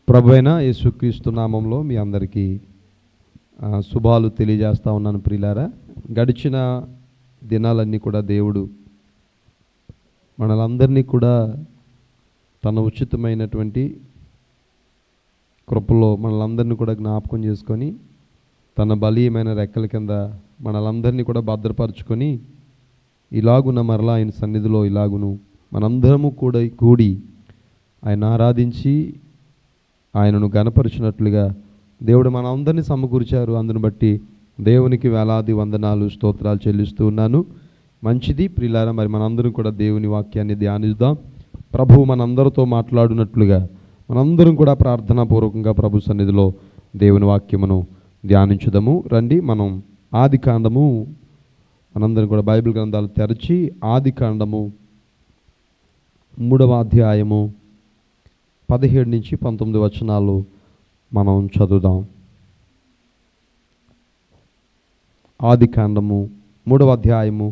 ప్రభువైన యేసుక్రీస్తు నామంలో మీ అందరికీ శుభాలు తెలియజేస్తా ఉన్నాను ప్రియులారా. గడిచిన దినాలన్నీ కూడా దేవుడు మనలందరినీ కూడా తన ఉచితమైనటువంటి కృపలో మనలందరినీ కూడా జ్ఞాపకం చేసుకొని తన బలీయమైన రెక్కల కింద మనలందరినీ కూడా భద్రపరుచుకొని ఇలాగున మరలా ఆయన సన్నిధిలో ఇలాగును మనందరము కూడా కూడి ఆయన ఆరాధించి ఆయనను గణపరిచినట్లుగా దేవుడు మన అందరినీ సమకూర్చారు. అందును బట్టి దేవునికి వేలాది వందనాలు స్తోత్రాలు చెల్లిస్తూ ఉన్నాను. మంచిది ప్రియులారా, మరి మనందరం కూడా దేవుని వాక్యాన్ని ధ్యానిద్దాం. ప్రభువు మనందరితో మాట్లాడినట్లుగా మనందరం కూడా ప్రార్థనాపూర్వకంగా ప్రభు సన్నిధిలో దేవుని వాక్యమును ధ్యానించుదాము. రండి, మనం ఆది కాండము మనందరం కూడా బైబిల్ గ్రంథాలు తెరచి ఆది కాండము 3వ అధ్యాయము 17 నుంచి 19 వచనాలు మనం చదువుదాం. ఆది కాండము 3వ అధ్యాయము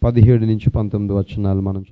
17 నుంచి 19 వచనాలు మనం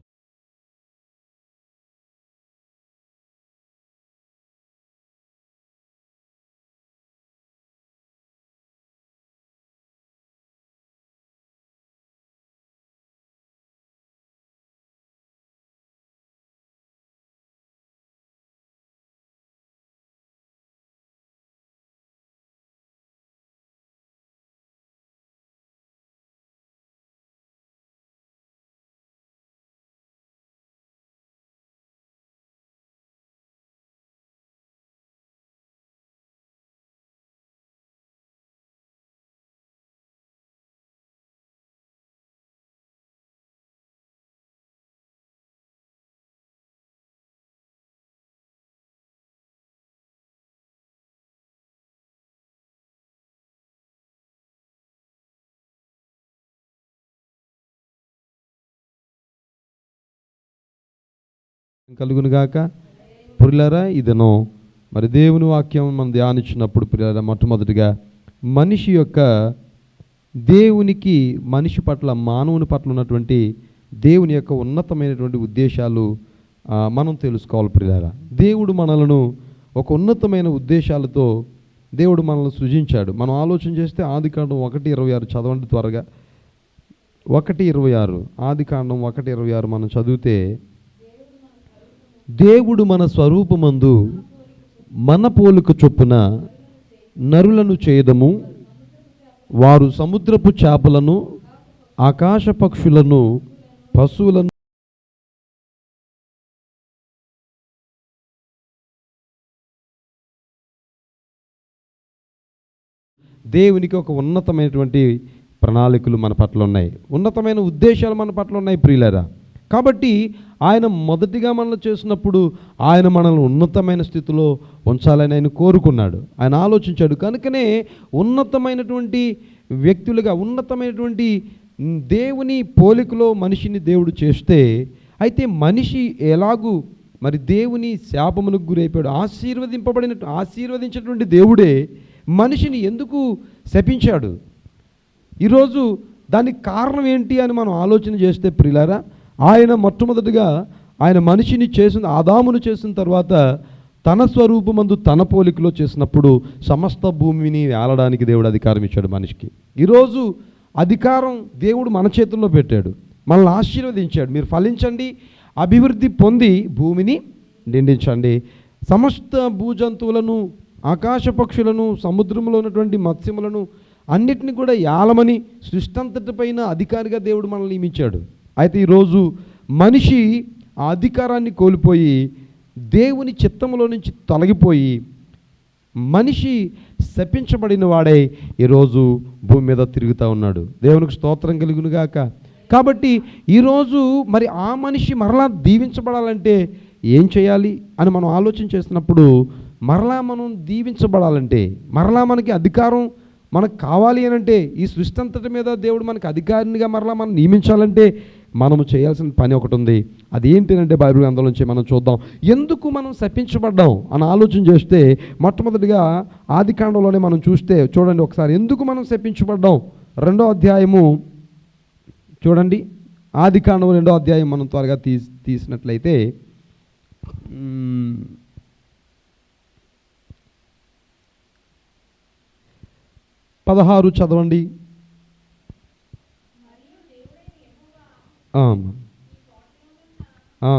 కలుగునుగాక. ప్రియులారా, ఇదనో మరి దేవుని వాక్యం మనం ధ్యానించినప్పుడు ప్రియులారా, మొట్టమొదటిగా మనిషి యొక్క దేవునికి మనిషి పట్ల మానవుని పట్ల ఉన్నటువంటి దేవుని యొక్క ఉన్నతమైనటువంటి ఉద్దేశాలు మనం తెలుసుకోవాలి ప్రియులారా. దేవుడు మనలను ఒక ఉన్నతమైన ఉద్దేశాలతో దేవుడు మనల్ని సృజించాడు. మనం ఆలోచన చేస్తే ఆదికాండం 1:26 చదవండి త్వరగా. 1:26 ఆదికాండం 1:26 మనం చదివితే, దేవుడు మన స్వరూపమందు మన పోలిక చొప్పున నరులను చేయదము, వారు సముద్రపు చేపలను ఆకాశ పక్షులను పశువులను దేవునికి ఒక ఉన్నతమైనటువంటి ప్రణాళికలు మన పట్ల ఉన్నాయి, ఉన్నతమైన ఉద్దేశాలు మన పట్ల ఉన్నాయి ప్రియులారా. కాబట్టి ఆయన మొదటిగా మనల్ని చేసినప్పుడు ఆయన మనల్ని ఉన్నతమైన స్థితిలో ఉంచాలని ఆయన కోరుకున్నాడు, ఆయన ఆలోచించాడు. కనుకనే ఉన్నతమైనటువంటి వ్యక్తులుగా ఉన్నతమైనటువంటి దేవుని పోలికలో మనిషిని దేవుడు చేస్తే, అయితే మనిషి ఎలాగూ మరి దేవుని శాపమునకు గురైపోయాడు. ఆశీర్వదించినటువంటి దేవుడే మనిషిని ఎందుకు శపించాడు? ఈరోజు దానికి కారణం ఏంటి అని మనం ఆలోచన చేస్తే ప్రియులారా, ఆయన మొట్టమొదటిగా ఆయన మనిషిని చేసిన ఆదామును చేసిన తర్వాత తన స్వరూపమందు తన పోలికలో చేసినప్పుడు సమస్త భూమిని ఏలడానికి దేవుడు అధికారం ఇచ్చాడు మనిషికి. ఈరోజు అధికారం దేవుడు మన చేతుల్లో పెట్టాడు, మనల్ని ఆశీర్వదించాడు. మీరు ఫలించండి, అభివృద్ధి పొంది భూమిని నిండించండి, సమస్త భూజంతువులను ఆకాశ పక్షులను సముద్రంలో ఉన్నటువంటి మత్స్యములను అన్నిటిని కూడా ఏలమని సృష్టి అంతటిపైన అధికారిగా దేవుడు మనల్ని నియమించాడు. అయితే ఈరోజు మనిషి ఆ అధికారాన్ని కోల్పోయి దేవుని చిత్తంలో నుంచి తొలగిపోయి మనిషి శపించబడిన వాడై ఈరోజు భూమి మీద తిరుగుతూ ఉన్నాడు. దేవునికి స్తోత్రం కలుగునుగాక. కాబట్టి ఈరోజు మరి ఆ మనిషి మరలా దీవించబడాలంటే ఏం చేయాలి అని మనం ఆలోచన చేస్తున్నప్పుడు, మరలా మనం దీవించబడాలంటే, మరలా మనకి అధికారం మనకు కావాలి అని అంటే, ఈ సృష్టి అంతటి మీద దేవుడు మనకు అధికారినిగా మరలా మనం నియమించాలంటే మనము చేయాల్సిన పని ఒకటి ఉంది. అది ఏంటంటే బైబిల్ గ్రంథం నుంచి మనం చూద్దాం. ఎందుకు మనం శపించబడ్డాం అని ఆలోచన చేస్తే, మొట్టమొదటిగా ఆది కాండంలోనే మనం చూస్తే చూడండి ఒకసారి, ఎందుకు మనం శపించబడ్డాం. 2వ అధ్యాయము చూడండి, ఆది కాండం 2వ అధ్యాయం మనం త్వరగా తీసినట్లయితే 16 చదవండి. ఆ, ఆ.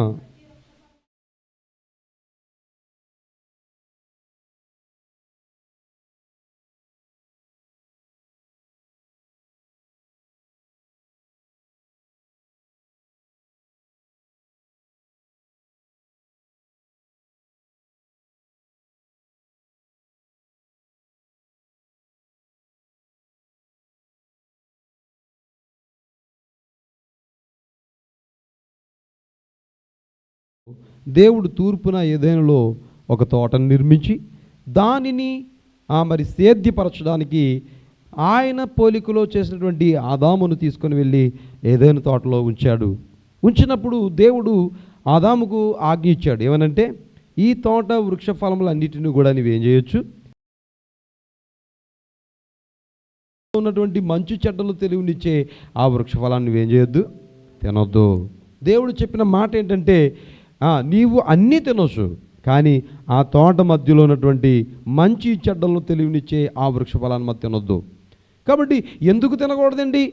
దేవుడు తూర్పున ఏదైనాలో ఒక తోటను నిర్మించి దానిని మరి సేద్యపరచడానికి ఆయన పోలికలో చేసినటువంటి ఆదామును తీసుకొని వెళ్ళి ఏదైనా తోటలో ఉంచాడు. ఉంచినప్పుడు దేవుడు ఆదాముకు ఆజ్ఞ ఇచ్చాడు. ఏమనంటే, ఈ తోట వృక్ష ఫలములన్నిటిని కూడా నువ్వేం చేయొచ్చు, ఉన్నటువంటి మంచు చెడ్డలు తెలివినిచ్చే ఆ వృక్ష ఫలాన్ని నువ్వేం చేయొద్దు, తినొద్దు. దేవుడు చెప్పిన మాట ఏంటంటే, నీవు అన్నీ తినొచ్చు, కానీ ఆ తోట మధ్యలో ఉన్నటువంటి మంచి చెడ్డలను తెలివినిచ్చే ఆ వృక్ష ఫలాన్ని మాత్రం తినొద్దు. కాబట్టి ఎందుకు తినకూడదండి?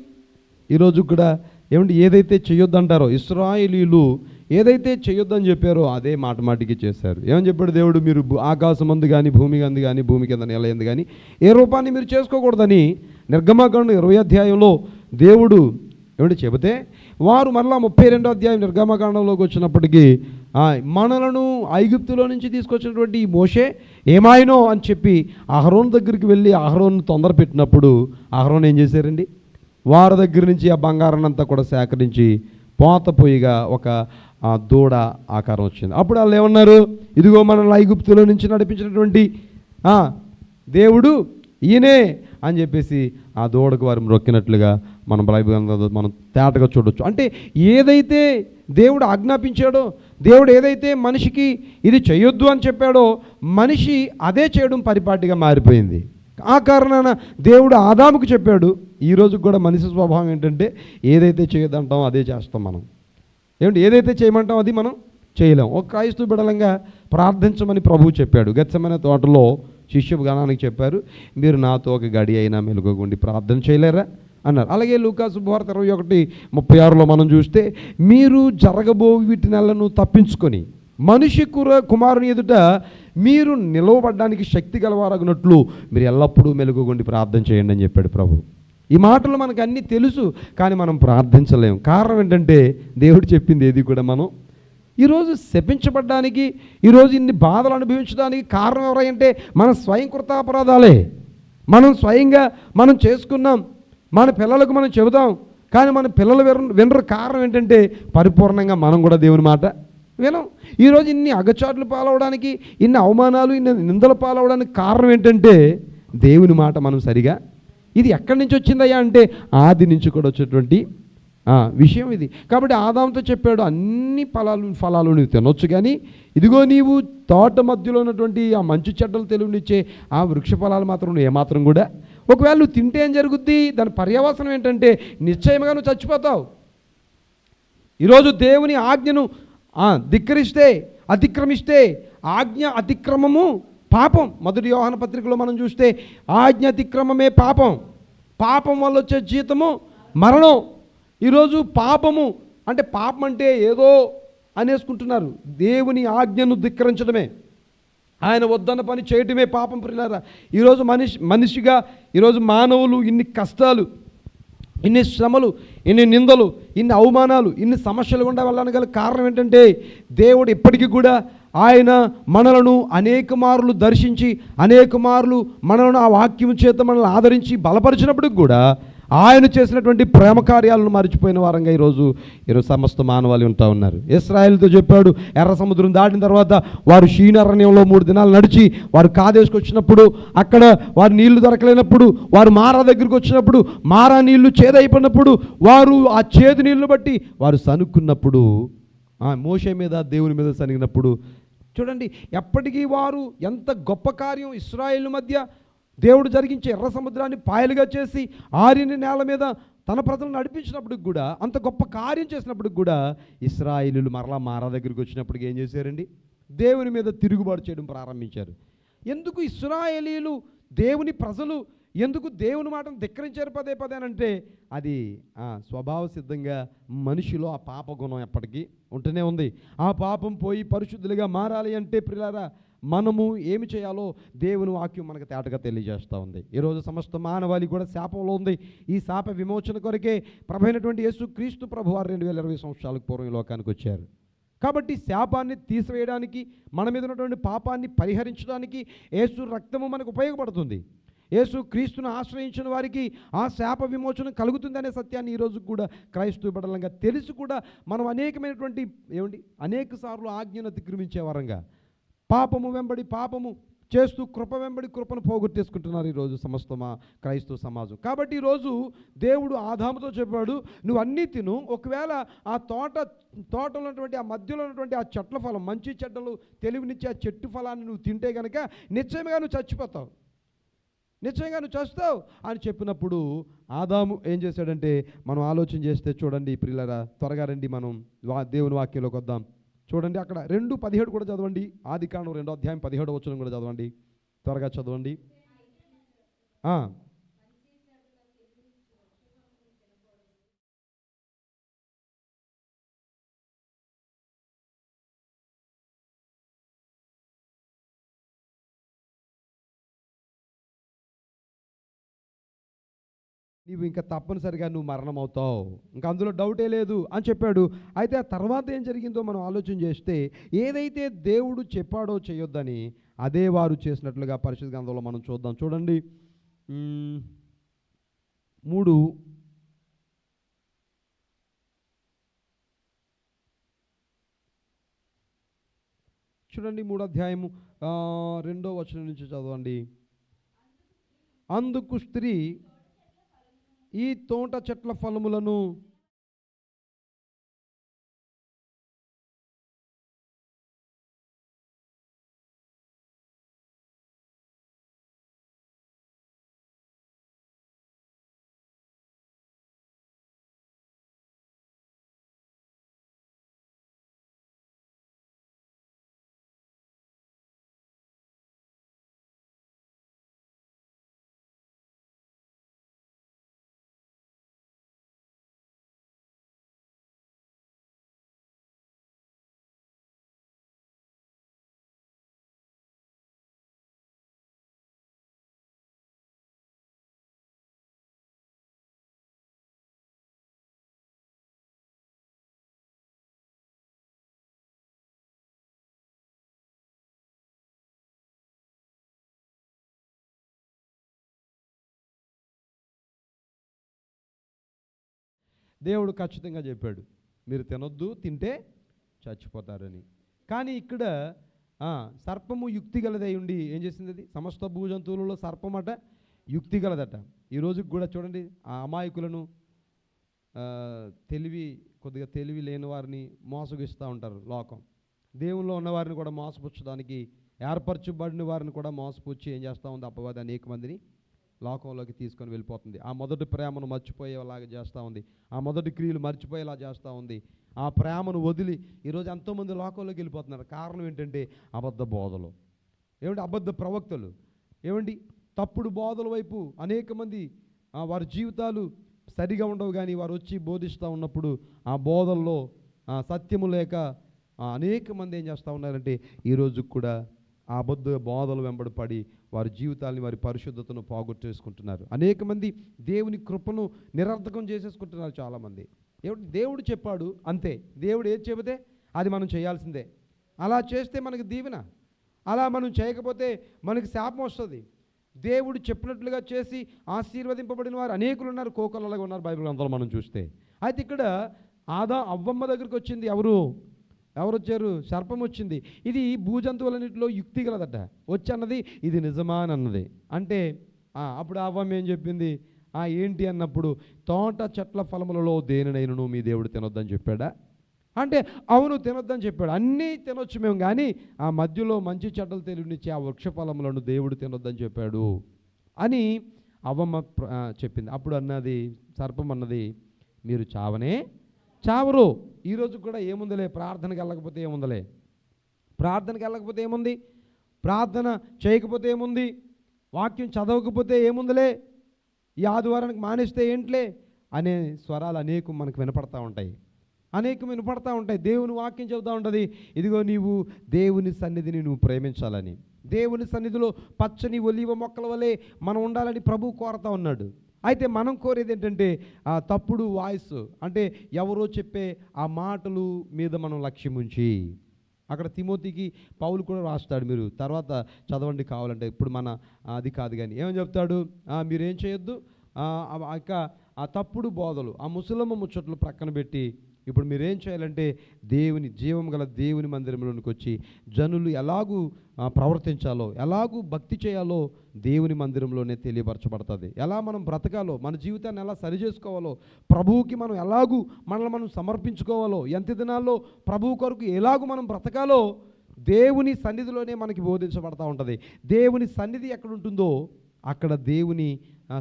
ఈరోజు కూడా ఏమంటే, ఏదైతే చేయొద్దంటారో ఇశ్రాయేలీయులు ఏదైతే చేయొద్దని చెప్పారో అదే మాట మాటికి చేశారు. ఏమని చెప్పాడు దేవుడు? మీరు ఆకాశం అందు కానీ భూమి అందు కానీ భూమి కింద నెల ఎందు కానీ ఏ రూపాన్ని మీరు చేసుకోకూడదని నిర్గమకాండం 20 అధ్యాయంలో దేవుడు ఏమంటే చెబితే, వారు మరలా 32వ అధ్యాయం నిర్గమకాండంలోకి వచ్చినప్పటికీ మనలను ఐగుప్తులో నుంచి తీసుకొచ్చినటువంటి ఈ మోషే ఏమాయనో అని చెప్పి అహరోను దగ్గరికి వెళ్ళి అహరోను తొందర పెట్టినప్పుడు అహరోను ఏం చేశారండి? వారి దగ్గర నుంచి ఆ బంగారాన్ని అంతా కూడా సేకరించి పోతపోయిగా ఒక దూడ ఆకారం వచ్చింది. అప్పుడు వాళ్ళు ఏమన్నారు? ఇదిగో మనల్ని ఐగుప్తులో నుంచి నడిపించినటువంటి దేవుడు ఈయనే అని చెప్పేసి ఆ దూడకు వారు మొక్కినట్లుగా మనం బైబిల్ మనం తేటగా చూడొచ్చు. అంటే ఏదైతే దేవుడు ఆజ్ఞాపించాడో, దేవుడు ఏదైతే మనిషికి ఇది చేయొద్దు అని చెప్పాడో, మనిషి అదే చేయడం పరిపాటిగా మారిపోయింది. ఆ కారణాన దేవుడు ఆదాముకు చెప్పాడు. ఈరోజు కూడా మనిషి స్వభావం ఏంటంటే, ఏదైతే చేయొద్దంటాం అదే చేస్తాం మనం. ఏమిటి? ఏదైతే చేయమంటాం అది మనం చేయలేం. ఒక క్రైస్తవ బిడలంగా ప్రార్థించమని ప్రభువు చెప్పాడు. గెత్సెమనే తోటలో శిష్య గణానికి చెప్పారు, మీరు నాతో ఒక గడి అయినా మెలుగుండి ప్రార్థన చేయలేరా అన్నారు. అలాగే లూకా శుభవార్త 21:36లో మనం చూస్తే, మీరు జరగబో వీటి నెలను తప్పించుకొని మనిషి కుమారుని ఎదుట మీరు నిలవబడ్డానికి శక్తి గలవారగినట్లు మీరు ఎల్లప్పుడూ మెలుగుండి ప్రార్థన చేయండి అని చెప్పాడు ప్రభు. ఈ మాటలు మనకు అన్నీ తెలుసు, కానీ మనం ప్రార్థించలేము. కారణం ఏంటంటే, దేవుడు చెప్పింది ఏది కూడా మనం ఈరోజు శపించబడ్డానికి, ఈరోజు ఇన్ని బాధలు అనుభవించడానికి కారణం ఎవరంటే మన స్వయంకృతాపరాధాలే. మనం స్వయంగా మనం చేసుకున్నాం. మన పిల్లలకు మనం చెబుతాం, కానీ మన పిల్లలు వినరు. కారణం ఏంటంటే, పరిపూర్ణంగా మనం కూడా దేవుని మాట వినం. ఈరోజు ఇన్ని అగచాట్లు పాలవడానికి, ఇన్ని అవమానాలు, ఇన్ని నిందలు పాలవడానికి కారణం ఏంటంటే, దేవుని మాట మనం సరిగా, ఇది ఎక్కడి నుంచి వచ్చిందయ్యా అంటే ఆది నుంచి కూడా వచ్చేటువంటి విషయం ఇది. కాబట్టి ఆదాముతో చెప్పాడు, అన్ని ఫలాలు నువ్వు తినొచ్చు, కానీ ఇదిగో నీవు తోట మధ్యలో ఉన్నటువంటి ఆ మంచు చెడ్డలు తెలివినిచ్చే ఆ వృక్ష ఫలాలు మాత్రం నువ్వు ఏమాత్రం కూడా, ఒకవేళ నువ్వు తింటే ఏం జరుగుద్ది? దాని పర్యవసనం ఏంటంటే నిశ్చయంగా నువ్వు చచ్చిపోతావు. ఈరోజు దేవుని ఆజ్ఞను ధిక్కరిస్తే, అతిక్రమిస్తే, ఆజ్ఞ అతిక్రమము పాపం. మొదటి యోహాను పత్రికలో మనం చూస్తే ఆజ్ఞ అతిక్రమమే పాపం, పాపం వల్ల వచ్చే జీతము మరణం. ఈరోజు పాపము అంటే, పాపం అంటే ఏదో అనేసుకుంటున్నారు. దేవుని ఆజ్ఞను ధిక్కరించడమే, ఆయన వద్దన్న పని చేయటమే పాపం ప్రియులారా. ఈరోజు మనిషిగా ఈరోజు మానవులు ఇన్ని కష్టాలు, ఇన్ని శ్రమలు, ఇన్ని నిందలు, ఇన్ని అవమానాలు, ఇన్ని సమస్యలు గుండా వెళ్ళడానికి గల కారణం ఏంటంటే, దేవుడు ఇప్పటికీ కూడా ఆయన మనలను అనేక మార్లు దర్శించి, అనేక మార్లు మనలను ఆ వాక్యం చేత మనల్ని ఆదరించి బలపరిచినప్పటికి కూడా ఆయన చేసినటువంటి ప్రేమ కార్యాలను మర్చిపోయిన వారంగా ఈరోజు సమస్త మానవాళి ఉంటా ఉన్నారు. ఇశ్రాయేలుతో చెప్పాడు, ఎర్ర సముద్రం దాటిన తర్వాత వారు షీనరణ్యంలో 3 దినాలు నడిచి వారు కాదేశకు వచ్చినప్పుడు, అక్కడ వారు నీళ్లు దొరకలేనప్పుడు, వారు మారా దగ్గరికి వచ్చినప్పుడు, మారా నీళ్లు చేదైపోయినప్పుడు, వారు ఆ చేదు నీళ్లు బట్టి వారు సనుక్కున్నప్పుడు, మోషే మీద దేవుని మీద సనిగినప్పుడు చూడండి, ఎప్పటికీ వారు ఎంత గొప్ప కార్యం ఇశ్రాయేలు మధ్య దేవుడు జరిగించే ఎర్ర సముద్రాన్ని పాయలుగా చేసి ఆరిన నేల మీద తన ప్రజలను నడిపించినప్పటికి కూడా, అంత గొప్ప కార్యం చేసినప్పటికి కూడా ఇశ్రాయేలీయులు మరలా మారా దగ్గరికి వచ్చినప్పటికి ఏం చేశారండి? దేవుని మీద తిరుగుబాటు చేయడం ప్రారంభించారు. ఎందుకు ఇశ్రాయేలీయులు దేవుని ప్రజలు ఎందుకు దేవుని మాటను ధిక్కరించారు పదే పదే అంటే అది స్వభావ సిద్ధంగా మనిషిలో ఆ పాప గుణం ఎప్పటికీ ఉంటూనే ఉంది. ఆ పాపం పోయి పరిశుద్ధులుగా మారాలి అంటే ప్రియులారా మనము ఏమి చేయాలో దేవుని వాక్యం మనకు తేటగా తెలియజేస్తూ ఉంది. ఈరోజు సమస్త మానవాళి కూడా శాపంలో ఉంది. ఈ శాప విమోచన కొరకే ప్రభువైనటువంటి యేసు క్రీస్తు ప్రభువారు 2020 సంవత్సరాలకు పూర్వం ఈ లోకానికి వచ్చారు. కాబట్టి శాపాన్ని తీసివేయడానికి, మన మీద ఉన్నటువంటి పాపాన్ని పరిహరించడానికి యేసు రక్తము మనకు ఉపయోగపడుతుంది. యేసు క్రీస్తును ఆశ్రయించిన వారికి ఆ శాప విమోచన కలుగుతుందనే సత్యాన్ని ఈరోజు కూడా క్రైస్తవ బిడ్డలంగా తెలిసి కూడా మనం అనేకమైనటువంటి అనేక సార్లు ఆజ్ఞను అతిక్రమించే వారంగా పాపము వెంబడి పాపము చేస్తూ కృప వెంబడి కృపను పోగొట్టేసుకుంటున్నారు ఈరోజు సమస్తమా క్రైస్తవ సమాజం. కాబట్టి ఈరోజు దేవుడు ఆదాముతో చెప్పాడు, నువ్వు అన్నీ తిను, ఒకవేళ ఆ తోటలో ఉన్నటువంటి ఆ మధ్యలో ఉన్నటువంటి ఆ చెట్ల ఫలం, మంచి చెడ్డలు తెలివినిచ్చే ఆ చెట్టు ఫలాన్ని నువ్వు తింటే కనుక నిశ్చయంగా నువ్వు చచ్చిపోతావు, నిశ్చయంగా నువ్వు చస్తావు అని చెప్పినప్పుడు ఆదాము ఏం చేశాడంటే, మనం ఆలోచన చేస్తే చూడండి ప్రియులారా, త్వరగా రండి మనం దేవుని వాక్యంలోకి వద్దాం. చూడండి అక్కడ 2:17 కూడా చదవండి. ఆదికాండం 2వ అధ్యాయం 17వ వచనం కూడా చదవండి, త్వరగా చదవండి. నీవు ఇంకా తప్పనిసరిగా నువ్వు మరణం అవుతావు, ఇంకా అందులో డౌటే లేదు అని చెప్పాడు. అయితే ఆ తర్వాత ఏం జరిగిందో మనం ఆలోచన చేస్తే, ఏదైతే దేవుడు చెప్పాడో చేయొద్దని అదే వారు చేసినట్లుగా పరిశుద్ధ గ్రంథంలో మనం చూద్దాం. చూడండి 3 చూడండి 3వ అధ్యాయము 2వ వచనం నుంచి చదవండి. అందుకు స్త్రీ, ఈ తోట చెట్ల ఫలములను దేవుడు ఖచ్చితంగా చెప్పాడు, మీరు తినొద్దు, తింటే చచ్చిపోతారని. కానీ ఇక్కడ సర్పము యుక్తి గలదై ఉండి ఏం చేసింది? అది సమస్త భూజంతువులలో సర్పం అట యుక్తి గలదట. ఈరోజు కూడా చూడండి, ఆ అమాయకులను కొద్దిగా తెలివి లేని వారిని మోసగిస్తూ ఉంటారు లోకం. దేవుల్లో ఉన్నవారిని కూడా మోసపుచ్చడానికి, ఏర్పరచబడిన వారిని కూడా మోసపుచ్చి ఏం చేస్తూ ఉంది అపవాది అనేక మందిని లోకంలోకి తీసుకొని వెళ్ళిపోతుంది. ఆ మొదటి ప్రేమను మర్చిపోయేలాగా చేస్తూ ఉంది, ఆ మొదటి క్రియలు మర్చిపోయేలా చేస్తూ ఉంది. ఆ ప్రేమను వదిలి ఈరోజు ఎంతోమంది లోకంలోకి వెళ్ళిపోతున్నారు. కారణం ఏంటంటే అబద్ధ బోధలు, అబద్ధ ప్రవక్తలు, తప్పుడు బోధల వైపు అనేక మంది వారి జీవితాలు సరిగా ఉండవు. కానీ వారు వచ్చి బోధిస్తూ ఉన్నప్పుడు ఆ బోధల్లో సత్యము లేక అనేక మంది ఏం చేస్తూ ఉన్నారంటే ఈరోజు కూడా ఆ అబద్ధ బోధలు వెంబడి వారి జీవితాలని, వారి పరిశుద్ధతను పోగొట్టేసుకుంటున్నారు. అనేక మంది దేవుని కృపను నిరర్థకం చేసేసుకుంటున్నారు చాలామంది. దేవుడు చెప్పాడు అంతే, దేవుడు ఏది చెబితే అది మనం చేయాల్సిందే. అలా చేస్తే మనకి దీవెన, అలా మనం చేయకపోతే మనకి శాపం వస్తుంది. దేవుడు చెప్పినట్లుగా చేసి ఆశీర్వదింపబడిన వారు అనేకులు ఉన్నారు, కోకొల్లలాగా ఉన్నారు బైబిల్ గ్రంథంలో మనం చూస్తే. అయితే ఇక్కడ అవ్వమ్మ దగ్గరికి వచ్చింది ఎవరు వచ్చారు? సర్పం వచ్చింది. ఇది భూజంతువులన్నింటిలో యుక్తి గలదట. వచ్చి అన్నది ఇది నిజమా అని అన్నది. అంటే అప్పుడు అవ్వమ్మ ఏం చెప్పింది? ఏంటి అన్నప్పుడు, తోట చెట్ల ఫలములలో దేనినైనను మీ దేవుడు తినొద్దని చెప్పాడా అంటే, అవును తినొద్దని చెప్పాడు. అన్నీ తినొచ్చు మేము, కానీ ఆ మధ్యలో మంచి చెడ్డలు తెలియనిచ్చి ఆ వృక్ష ఫలములను దేవుడు తినొద్దని చెప్పాడు అని అవ్వమ్మ చెప్పింది. అప్పుడు అన్నది సర్పం అన్నది, మీరు చావరు. ఈరోజు కూడా ఏముందిలే, ప్రార్థనకి వెళ్ళకపోతే ఏముందిలే, ప్రార్థనకి వెళ్ళకపోతే ఏముంది, ప్రార్థన చేయకపోతే ఏముంది, వాక్యం చదవకపోతే ఏముందిలే, ఈ ఆదివారానికి మానేస్తే ఏంట్లే అనే స్వరాలు అనేకం మనకు వినపడతా ఉంటాయి. దేవుని వాక్యం చెబుతూ ఉంటుంది, ఇదిగో నీవు దేవుని సన్నిధిని నువ్వు ప్రేమించాలని, దేవుని సన్నిధిలో పచ్చని ఒలీవ మొక్కల వలె మనం ఉండాలని ప్రభు కోరుతా ఉన్నాడు. అయితే మనం కోరేది ఏంటంటే ఆ తప్పుడు వాయిస్, అంటే ఎవరో చెప్పే ఆ మాటలు మీద మనం లక్ష్యం ఉంచి, అక్కడ తిమోతికి పౌలు కూడా రాస్తాడు, మీరు తర్వాత చదవండి కావాలంటే, ఇప్పుడు మన అది కాదు కానీ ఏమని చెప్తాడు, మీరేం చేయొద్దు, ఇక ఆ తప్పుడు బోధలు, ఆ ముసలమ్మ ముచ్చట్లు ప్రక్కన పెట్టి, ఇప్పుడు మీరేం చేయాలంటే దేవుని జీవం గల దేవుని మందిరంలోనికి వచ్చి జనులు ఎలాగూ ప్రవర్తించాలో, ఎలాగూ భక్తి చేయాలో దేవుని మందిరంలోనే తెలియపరచబడుతుంది. ఎలా మనం బ్రతకాలో, మన జీవితాన్ని ఎలా సరిచేసుకోవాలో, ప్రభువుకి మనం ఎలాగూ మనల్ని మనం సమర్పించుకోవాలో, ఎంత దినాల్లో ప్రభువు కొరకు ఎలాగూ మనం బ్రతకాలో దేవుని సన్నిధిలోనే మనకి బోధించబడతా ఉంటుంది. దేవుని సన్నిధి ఎక్కడ ఉంటుందో అక్కడ దేవుని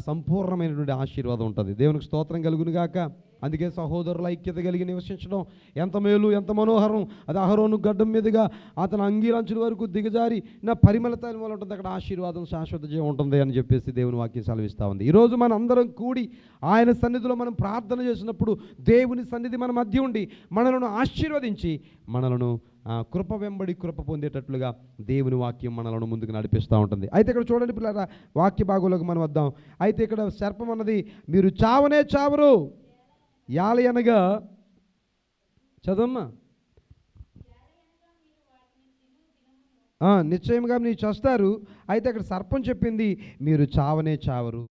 సంపూర్ణమైనటువంటి ఆశీర్వాదం ఉంటుంది. దేవునికి స్తోత్రం కలుగును గాక. అందుకే సహోదరుల ఐక్యత కలిగి నివసించడం ఎంత మేలు, ఎంత మనోహరం. అది అహరోను గడ్డం మీదుగా అతను అంగీలంచుల వరకు దిగజారి నా పరిమళ తైలం ఉంటుంది, అక్కడ ఆశీర్వాదం, శాశ్వత జీవం ఉంటుంది అని చెప్పేసి దేవుని వాక్యం సెలవిస్తూ ఉంది. ఈరోజు మన అందరం కూడి ఆయన సన్నిధిలో మనం ప్రార్థన చేసినప్పుడు దేవుని సన్నిధి మన మధ్య ఉండి మనలను ఆశీర్వదించి మనలను కృప వెంబడి కృప పొందేటట్లుగా దేవుని వాక్యం మనలను ముందుకు నడిపిస్తూ ఉంటుంది. అయితే ఇక్కడ చూడండి పిల్లరా, వాక్య భాగంలోకి మనం వద్దాం. అయితే ఇక్కడ సర్పం అన్నది, మీరు చావనే చావరు, యాలయనగా చదవమ్మా, నిశ్చయంగా మీరు చేస్తారు. అయితే అక్కడ సర్పం చెప్పింది, మీరు చావనే చావరు.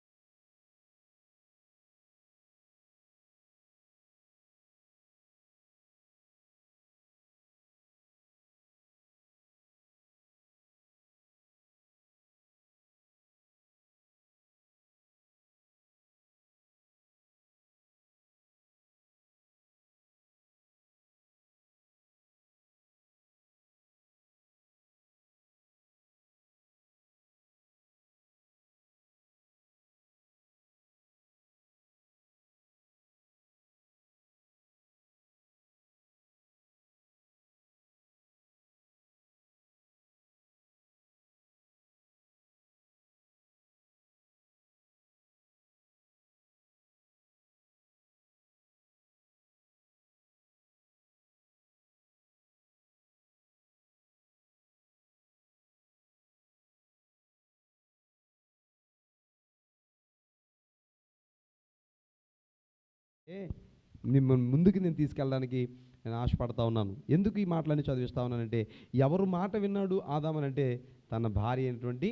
ముందుకు నేను తీసుకెళ్ళడానికి నేను ఆశపడతా ఉన్నాను. ఎందుకు ఈ మాటలన్నీ చదివిస్తా ఉన్నానంటే, ఎవరు మాట విన్నాడు ఆదామనంటే తన భార్య అయినటువంటి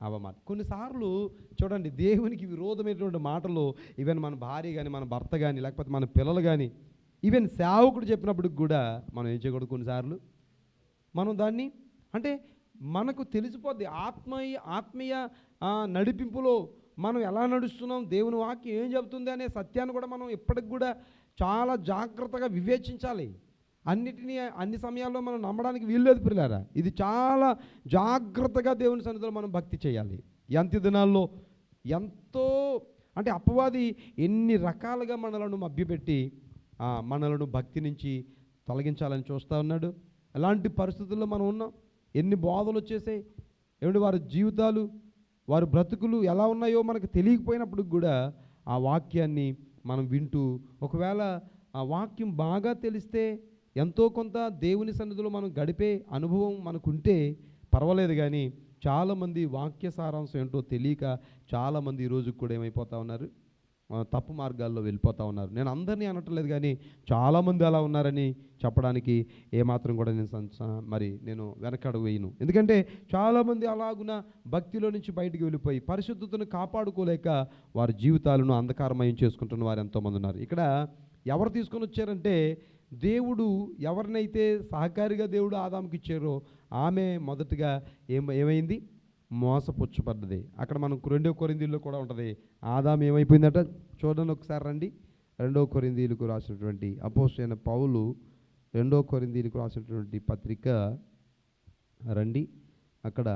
అవ్వ మాట. కొన్నిసార్లు చూడండి, దేవునికి విరోధమైనటువంటి మాటలు ఈవెన్ మన భార్య కానీ, మన భర్త కానీ, లేకపోతే మన పిల్లలు కానీ, ఈవెన్ సేవకుడు చెప్పినప్పటికి కూడా మనం ఏం చేయకూడదు. కొన్నిసార్లు మనం దాన్ని, అంటే మనకు తెలిసిపోద్ది, ఆత్మీయ నడిపింపులో మనం ఎలా నడుస్తున్నాం, దేవుని వాక్యం ఏం చెబుతుంది అనే సత్యాన్ని కూడా మనం ఇప్పటికి కూడా చాలా జాగ్రత్తగా వివేచించాలి. అన్ని సమయాల్లో మనం నమ్మడానికి వీల్లేదు పిల్లారా. ఇది చాలా జాగ్రత్తగా దేవుని సన్నిధిలో మనం భక్తి చేయాలి. అంత్య దినాల్లో ఎంతో, అంటే అపవాది ఎన్ని రకాలుగా మనలను మభ్యపెట్టి మనలను భక్తి నుంచి తొలగించాలని చూస్తూ ఉన్నాడు. అలాంటి పరిస్థితుల్లో మనం ఉన్నాం. ఎన్ని బోధలు వచ్చేసాయి ఏమిటి, వారి జీవితాలు, వారి బ్రతుకులు ఎలా ఉన్నాయో మనకు తెలియకపోయినప్పుడు కూడా ఆ వాక్యాన్ని మనం వింటూ, ఒకవేళ ఆ వాక్యం బాగా తెలిస్తే ఎంతో కొంత దేవుని సన్నిధిలో మనం గడిపే అనుభవం మనకుంటే పర్వాలేదు. కానీ చాలామంది వాక్య సారాంశం ఏంటో తెలియక చాలామంది ఈరోజు కూడా ఏమైపోతూ ఉన్నారు, తప్పు మార్గాల్లో వెళ్ళిపోతూ ఉన్నారు. నేను అందరినీ అనట్లేదు, కానీ చాలామంది అలా ఉన్నారని చెప్పడానికి ఏమాత్రం కూడా నేను వెనకడుగు వేయను. ఎందుకంటే చాలామంది అలాగున భక్తిలో నుంచి బయటికి వెళ్ళిపోయి పరిశుద్ధతను కాపాడుకోలేక వారి జీవితాలను అంధకారమయం చేసుకుంటున్న వారు ఎంతోమంది ఉన్నారు. ఇక్కడ ఎవరు తీసుకొని వచ్చారంటే, దేవుడు ఎవరినైతే సహకారిగా దేవుడు ఆదాముకి ఇచ్చారో ఆమె మొదటగా ఏమైంది, మోసపుచ్చబడ్డది. అక్కడ మనం 2 కొరింథీయుల్లో కూడా ఉంటుంది. ఆదాము ఏమైపోయిందట, చూడండి ఒకసారి రండి. 2 కొరింథీయులకు రాసినటువంటి అపోస్తలుడైన పౌలు 2 కొరింథీయులకు రాసినటువంటి పత్రిక రండి. అక్కడ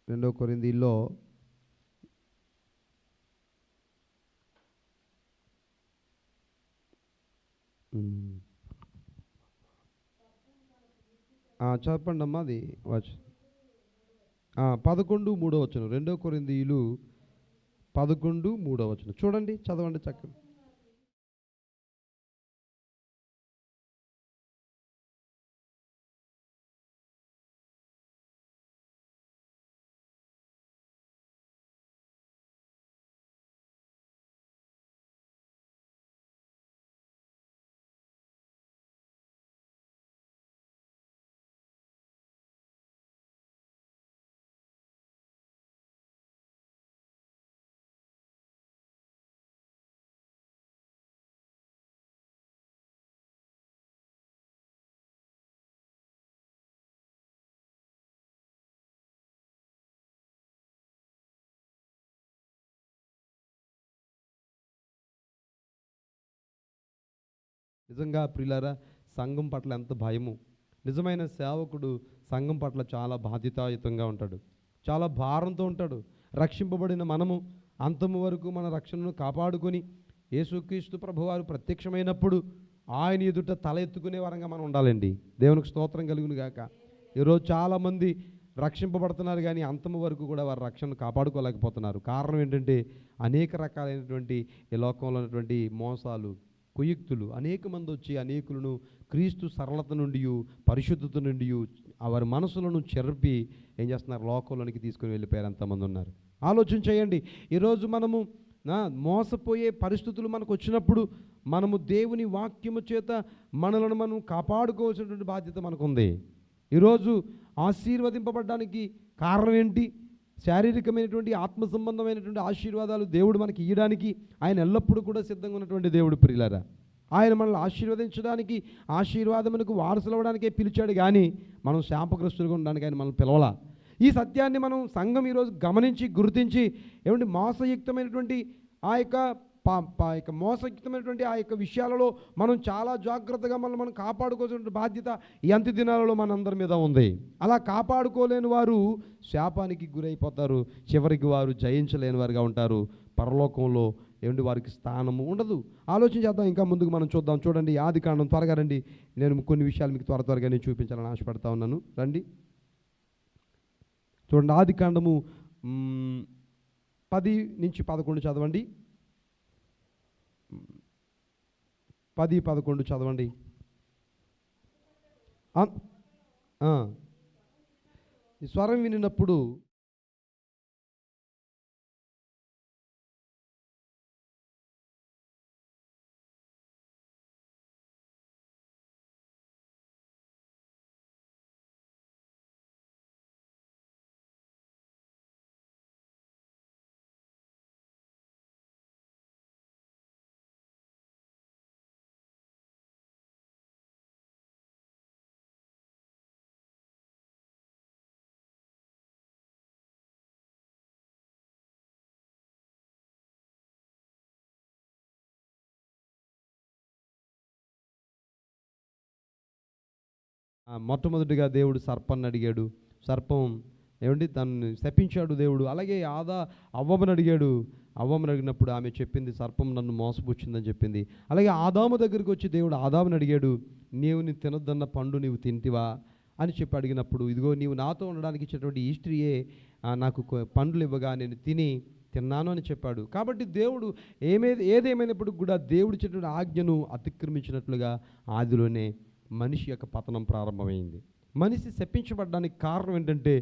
2 కొరింథీయుల్లో ఉమ్. చెప్పండి అమ్మా అది వచ్చి 11:3 2 కొరింథీయులు 11:3 చూడండి, చదవండి చక్కగా. నిజంగా ప్రియులారా, సంఘం పట్ల ఎంత భయము. నిజమైన సేవకుడు సంఘం పట్ల చాలా బాధ్యతాయుతంగా ఉంటాడు, చాలా భారంతో ఉంటాడు. రక్షింపబడిన మనము అంతము వరకు మన రక్షణను కాపాడుకొని యేసుక్రీస్తు ప్రభువారు ప్రత్యక్షమైనప్పుడు ఆయన ఎదుట తల ఎత్తుకునే వరంగా మనం ఉండాలండి. దేవునికి స్తోత్రం కలుగును గాక. ఈరోజు చాలామంది రక్షింపబడుతున్నారు కానీ అంతము వరకు కూడా వారి రక్షణను కాపాడుకోలేకపోతున్నారు. కారణం ఏంటంటే అనేక రకాలైనటువంటి ఈ లోకంలో ఉన్నటువంటి మోసాలు, కుయుక్తులు, అనేక మంది వచ్చి అనేకులను క్రీస్తు సరళత నుండి, పరిశుద్ధత నుండి వారి మనసులను చెరిపి ఏం చేస్తున్నారు, లోకంలోనికి తీసుకుని వెళ్ళిపోయారు. ఎంతమంది ఉన్నారు ఆలోచన చేయండి. ఈరోజు మనము మోసపోయే పరిస్థితులు మనకు వచ్చినప్పుడు మనము దేవుని వాక్యము చేత మనలను మనం కాపాడుకోవాల్సినటువంటి బాధ్యత మనకు ఉంది. ఈరోజు ఆశీర్వదింపబడడానికి కారణం ఏంటి? శారీరకమైనటువంటి ఆత్మ సంబంధమైనటువంటి ఆశీర్వాదాలు దేవుడు మనకి ఇవ్వడానికి ఆయన ఎల్లప్పుడూ కూడా సిద్ధంగా ఉన్నటువంటి దేవుడు. ప్రియులారా, ఆయన మనల్ని ఆశీర్వదించడానికి, ఆశీర్వాదమునకు వారసులు అవ్వడానికే పిలిచాడు కానీ మనం శాపగ్రస్తులుగా ఉండడానికి ఆయన మనల్ని పిలవలా. ఈ సత్యాన్ని మనం సంఘం ఈరోజు గమనించి గుర్తించి ఏమంటే మోసయుక్తమైనటువంటి ఆ యొక్క మోసయుక్తమైనటువంటి ఆ యొక్క విషయాలలో మనం చాలా జాగ్రత్తగా మనం కాపాడుకోవాల్సిన బాధ్యత ఈ అంత్య దినాలలో మనందరి మీద ఉంది. అలా కాపాడుకోలేని వారు శాపానికి గురైపోతారు. చివరికి వారు జయించలేని వారుగా ఉంటారు. పరలోకంలో ఏమిటి వారికి స్థానము ఉండదు. ఆలోచన చేద్దాం, ఇంకా ముందుకు మనం చూద్దాం. చూడండి, ఆదికాండం, త్వరగా రండి. నేను కొన్ని విషయాలు మీకు త్వరగా నేను చూపించాలని ఆశపడతా ఉన్నాను. రండి, చూడండి. ఆదికాండము 10-11 చదవండి. 10-11 చదవండి. స్వరం వినినప్పుడు మొట్టమొదటిగా దేవుడు సర్పాన్ని అడిగాడు. సర్పం ఏమండి దాన్ని శపించాడు దేవుడు. అలాగే అవ్వమని అడిగాడు. అవ్వమని అడిగినప్పుడు ఆమె చెప్పింది, సర్పం నన్ను మోసపుచ్చిందని చెప్పింది. అలాగే ఆదాము దగ్గరికి వచ్చి దేవుడు ఆదాముని అడిగాడు, నీవు తినొద్దన్న పండు నీవు తింటివా అని చెప్పి అడిగినప్పుడు, ఇదిగో నీవు నాతో ఉండడానికి ఇచ్చేటువంటి ఈ స్త్రీయే నాకు పండ్లు ఇవ్వగా నేను తిన్నాను అని చెప్పాడు. కాబట్టి దేవుడు ఏదేమైనప్పుడు కూడా దేవుడు ఇచ్చేటువంటి ఆజ్ఞను అతిక్రమించినట్లుగా ఆదిలోనే మనిషి యొక్క పతనం ప్రారంభమైంది. మనిషి శపించబడడానికి కారణం ఏంటంటే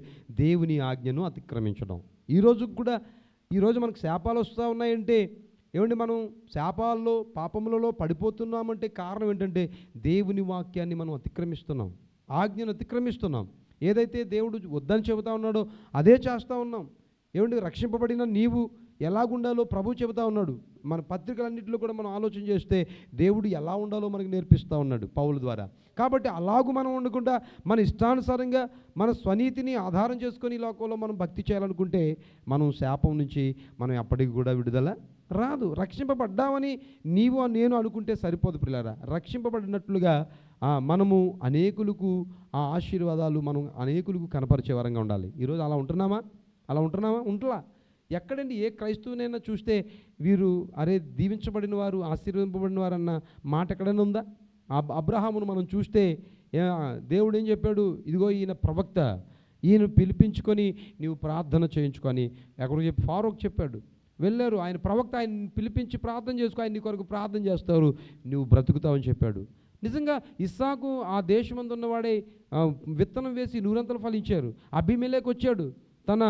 దేవుని ఆజ్ఞను అతిక్రమించడం. ఈరోజు మనకు శాపాలు వస్తూ ఉన్నాయంటే ఏమండి, మనం శాపాల్లో పాపములలో పడిపోతున్నామంటే కారణం ఏంటంటే దేవుని వాక్యాన్ని మనం అతిక్రమిస్తున్నాం, ఆజ్ఞను అతిక్రమిస్తున్నాం. ఏదైతే దేవుడు వద్దని చెబుతా ఉన్నాడో అదే చేస్తూ ఉన్నాం. ఏమండి, రక్షింపబడిన నీవు ఎలాగుండాలో ప్రభు చెబుతా ఉన్నాడు. మన పత్రికలన్నింటిలో కూడా మనం ఆలోచన చేస్తే దేవుడు ఎలా ఉండాలో మనకు నేర్పిస్తూ ఉన్నాడు పౌలు ద్వారా. కాబట్టి అలాగూ మనం ఉండకుండా మన ఇష్టానుసారంగా మన స్వనీతిని ఆధారం చేసుకొని ఈ లోకంలో మనం భక్తి చేయాలనుకుంటే మనం శాపం నుంచి మనం ఎప్పటికి కూడా విడుదల రాదు. రక్షింపబడ్డామని నీవు నేను అనుకుంటే సరిపోదు ప్రియులారా. రక్షింపబడినట్లుగా మనము అనేకులకు ఆ ఆశీర్వాదాలు మనం అనేకులకు కనపరిచే వరంగా ఉండాలి. ఈరోజు అలా ఉంటున్నామా? ఉంటలా. ఎక్కడండి ఏ క్రైస్తవునైనా చూస్తే వీరు అరే దీవించబడిన వారు ఆశీర్వదింపబడిన వారు అన్న మాట ఎక్కడైనా ఉందా? అబ్రహామును మనం చూస్తే దేవుడు ఏం చెప్పాడు? ఇదిగో ఈయన ప్రవక్త, ఈయన పిలిపించుకొని నీవు ప్రార్థన చేయించుకొని ఎక్కడికి చెప్పి ఫారూక్ చెప్పాడు. వెళ్ళారు, ఆయన ప్రవక్త, ఆయన పిలిపించి ప్రార్థన చేసుకో, ఆయన నీ కొరకు ప్రార్థన చేస్తారు, నువ్వు బ్రతుకుతావని చెప్పాడు. నిజంగా ఇస్సాకు ఆ దేశమందు ఉన్నవాడే విత్తనం వేసి నూరంతలు ఫలించారు. అబీమెలెకు వచ్చాడు, తన